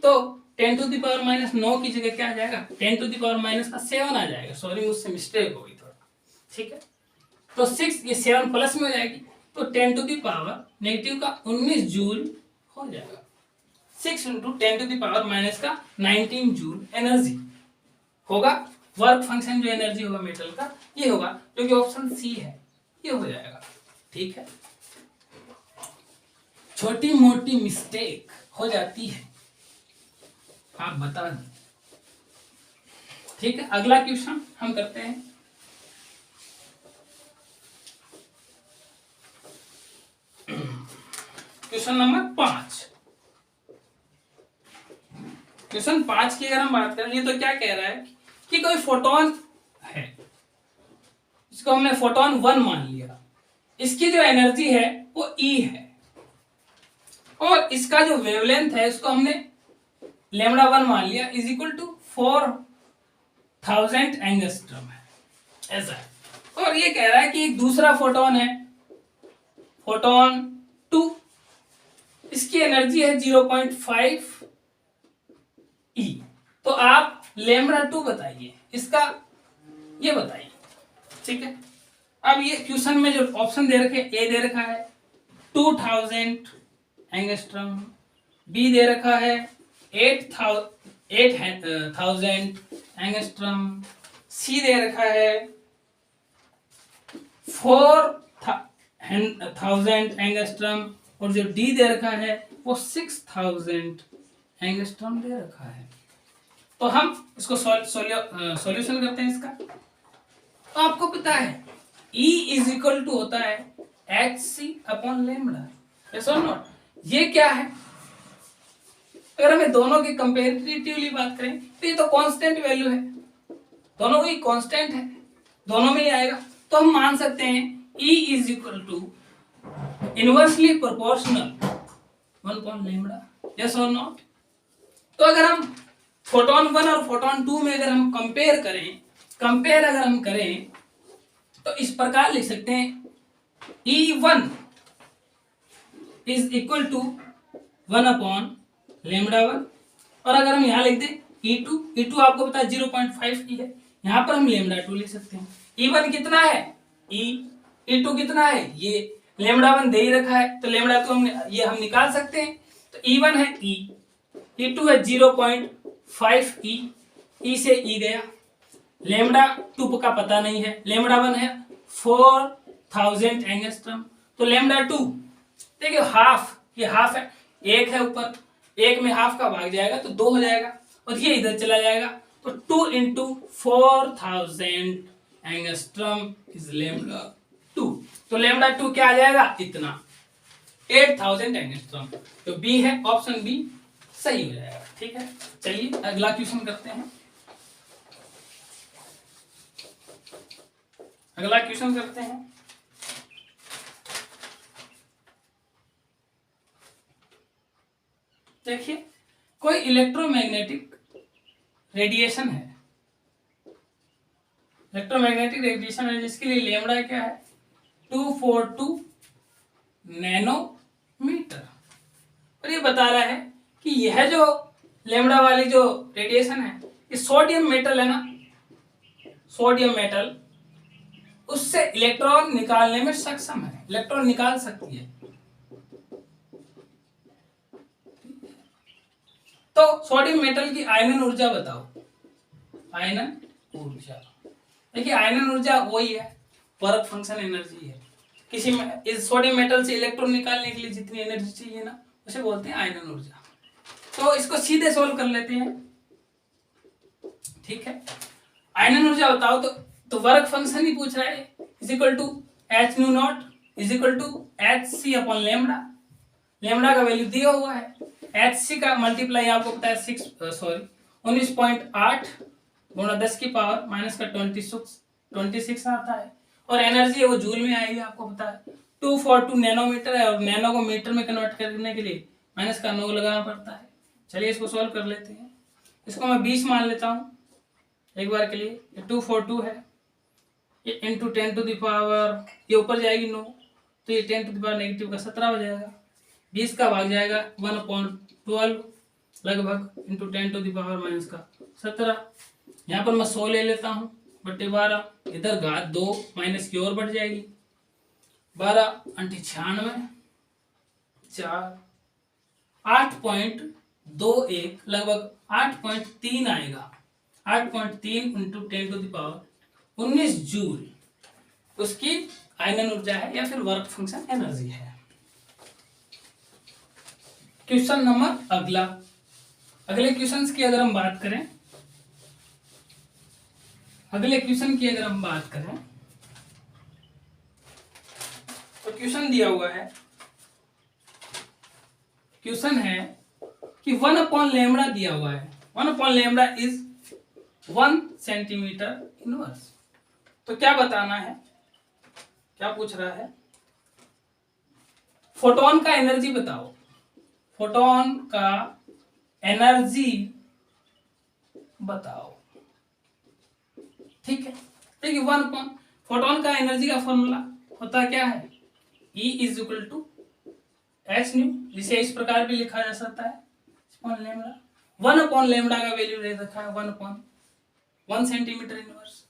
तो 10 टू द पावर माइनस 9 की जगह क्या आ जाएगा 10 टू द पावर माइनस का 7 आ जाएगा। सॉरी मुझसे मिस्टेक होगी थोड़ा। ठीक है, तो 6 ये 7 प्लस में हो जाएगी, तो 10 टू द पावर नेगेटिव का 19 जूल हो जाएगा। 6 into 10 to the power minus का 19 जूल एनर्जी होगा। वर्क फंक्शन जो एनर्जी होगा मेटल का ये होगा, जो कि ऑप्शन सी है, ये हो जाएगा। ठीक है, छोटी मोटी मिस्टेक हो जाती है, आप बता दें। ठीक है, अगला क्वेश्चन हम करते हैं। Question number 5। क्वेश्चन 5 की अगर हम बात करें, ये तो क्या कह रहा है कि कोई फोटोन है, इसको हमने फोटोन 1 मान लिया, इसकी जो एनर्जी है वो E है, और इसका जो वेवलेंथ है उसको हमने लेमडा 1 मान लिया, इज इक्वल टू 4000 एंगस्ट्रॉम है, ऐसा है। और ये कह रहा है कि एक दूसरा फोटोन है, फोटोन 2, इसकी एनर्जी है 0.5 E। तो आप लेमडा 2 बताइए, इसका ये बताइए। ठीक है, अब ये क्वेश्चन में जो ऑप्शन दे रखे, ए दे रखा है 2000 एंगस्ट्रॉम, बी दे रखा है 8000 एंगस्ट्रॉम, सी दे रखा है 4000 एंगस्ट्रॉम, और जो डी दे रखा है वो 6000 एंगस्ट्रॉम दे रखा है। तो हम इसको सॉल्यूशन करते हैं इसका। तो आपको पता है E इज इक्वल टू होता है HC अपॉन लेमडा, यस और नॉट। ये क्या है, अगर हमें दोनों की कंपेरेटिवली बात करें तो ये तो कांस्टेंट वैल्यू है, दोनों ही कांस्टेंट है, दोनों में ही आएगा। तो हम मान सकते हैं E is equal to inversely proportional 1 upon lambda, यस और नॉट। तो अगर हम फोटोन 1 और फोटोन 2 में अगर हम कंपेयर अगर हम करें तो इस प्रकार लिख सकते हैं E1 is equal to 1 upon lambda 1, और अगर हम यहां लिख दें E2 आपको पता है 0.5 ई है, यहाँ पर हम लेमडा 2 ले सकते हैं। E1 कितना है E2 कितना है, ये लेमडा 1 दे ही रखा है, तो लेमडा 2 हम निकाल सकते हैं। तो E1 है E2 है 0.5 ई से ई गया। लेमडा 2 का पता नहीं है, लेमडा 1 है 4000 एंगस्ट्रम, तो लेमडा 2 देखिए हाफ, ये हाफ है, एक है ऊपर, एक में हाफ का भाग जाएगा तो 2 हो जाएगा और ये इधर चला जाएगा, तो 2 into 4000 एंगस्ट्रम इज लेमडा 2। तो लेमडा 2 क्या आ जाएगा, इतना 8000 एंगस्ट्रम। तो बी है, ऑप्शन बी सही हो जाएगा। ठीक है, चलिए अगला क्वेश्चन करते हैं। अगला क्वेश्चन करते हैं। देखिए कोई इलेक्ट्रोमैग्नेटिक रेडिएशन है, इलेक्ट्रोमैग्नेटिक रेडिएशन है जिसके लिए लेमडा क्या है 242 नैनोमीटर, और ये बता रहा है कि यह जो लेमडा वाली जो रेडिएशन है, ये सोडियम मेटल है ना, सोडियम मेटल उससे इलेक्ट्रॉन निकालने में सक्षम है, इलेक्ट्रॉन निकाल सकती है। तो सोडियम मेटल की आयनन ऊर्जा बताओ, आयनन ऊर्जा। देखिए आयनन ऊर्जा वही है, वर्क फंक्शन एनर्जी है। किसी में इस सोडियम मेटल से इलेक्ट्रॉन निकालने के लिए जितनी एनर्जी चाहिए ना, उसे बोलते हैं आयनन ऊर्जा। तो इसको सीधे सोल्व कर लेते हैं। ठीक है, आयनन ऊर्जा बताओ, तो वर्क फंक्शन ही पूछ रहा है, is equal to H nu nought is equal to H C upon lambda. Lambda का वैल्यू दिया हुआ है, एच सी का मल्टीप्लाई आपको पता है 19.8 गुणा 10 की पावर माइनस का 26 आता है, और एनर्जी है वो जूल में आएगी, आपको पता है 242 नैनोमीटर है, और नैनो को मीटर में कन्वर्ट करने के लिए माइनस का 9 लगाना पड़ता है। चलिए इसको सॉल्व कर लेते हैं। इसको मैं 20 मान लेता हूँ एक बार के लिए। 242 है, ये इंटू 10 टू द पावर, ये ऊपर जाएगी 9, तो ये 10 टू द पावर नेगेटिव का 17 हो जाएगा। 20 का भाग जाएगा 1/12 लगभग into 10 to the power minus का 17। यहाँ पर मैं 100 ले लेता हूँ बटे 12, इधर घात 2 माइनस की ओर बढ़ जाएगी, 12 × 96 4 8.21 लगभग 8.3 आएगा। 8.3 into 10 to the power 19 joule उसकी आयनन ऊर्जा है या फिर वर्क फंक्शन एनर्जी है। क्वेश्चन नंबर अगला, अगले क्वेश्चन की अगर हम बात करें, अगले क्वेश्चन की अगर हम बात करें तो क्वेश्चन दिया हुआ है, क्वेश्चन है कि 1 लेमडा दिया हुआ है, 1 लेमडा इज 1 सेंटीमीटर इनवर्स। तो क्या बताना है, क्या पूछ रहा है, फोटोन का एनर्जी बताओ, फोटोन का एनर्जी बताओ। ठीक है, देखिए 1 फोटोन का एनर्जी का फॉर्मूला होता क्या है, E is equal to H nu, जिसे इस प्रकार भी लिखा जा सकता है 1 लेमडा का वैल्यू दे रखा है 1 सेंटीमीटर इनवर्स।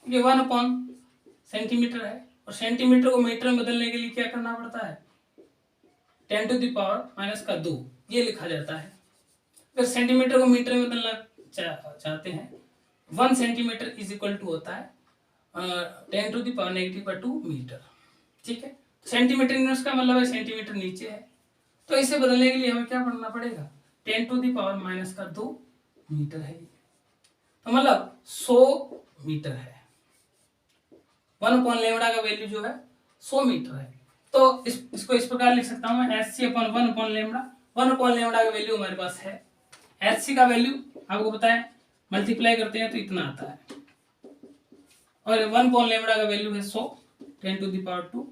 ये 1 सेंटीमीटर है, और सेंटीमीटर को मीटर में बदलने के लिए क्या करना पड़ता है 10 टू द पावर माइनस का 2, ये लिखा जाता है। अगर सेंटीमीटर को मीटर में बदलना चाहते हैं, 1 सेंटीमीटर इज इक्वल टू होता है 10 टू द पावर नेगेटिव का 2 मीटर। ठीक है, सेंटीमीटर इनवर्स का मतलब है सेंटीमीटर नीचे है, तो इसे बदलने के लिए हमें क्या पढ़ना पड़ेगा 10 टू द पावर माइनस का 2 मीटर है, तो मतलब 100 मीटर है। 1 लेमडा का वैल्यू जो है 100 मीटर है, तो इसको इस प्रकार लिख सकता हूँ मैं H C upon 1 lambda. 1 lambda का वैल्यू हमारे पास है, एच सी का वैल्यू आपको पता है मल्टीप्लाई करते हैं तो इतना आता है, और 1 लेमडा का वैल्यू है 100 10 टू द पावर 2,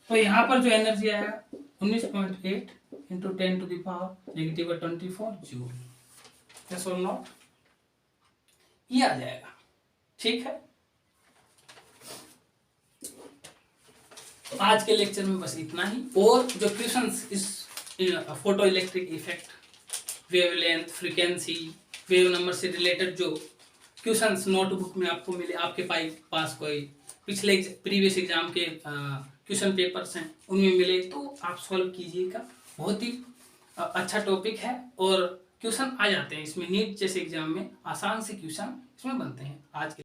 तो यहाँ पर जो एनर्जी आएगा 19.8 into 10 to the power negative 24 joule. यस और नॉट, ये आ जाएगा। ठीक है, तो आज के लेक्चर में बस इतना ही, और जो क्वेश्चंस इस photo electric effect, wavelength, frequency, wave number से रिलेटेड जो क्वेश्चंस नोटबुक में आपको मिले, आपके पास कोई पिछले प्रीवियस एग्जाम के क्वेश्चन पेपर्स हैं उनमें मिले, तो आप सॉल्व कीजिएगा। बहुत ही अच्छा टॉपिक है और क्वेश्चन आ जाते हैं इसमें, नीट जैसे एग्जाम में आसान से क्वेश्चन इसमें बनते हैं। आज के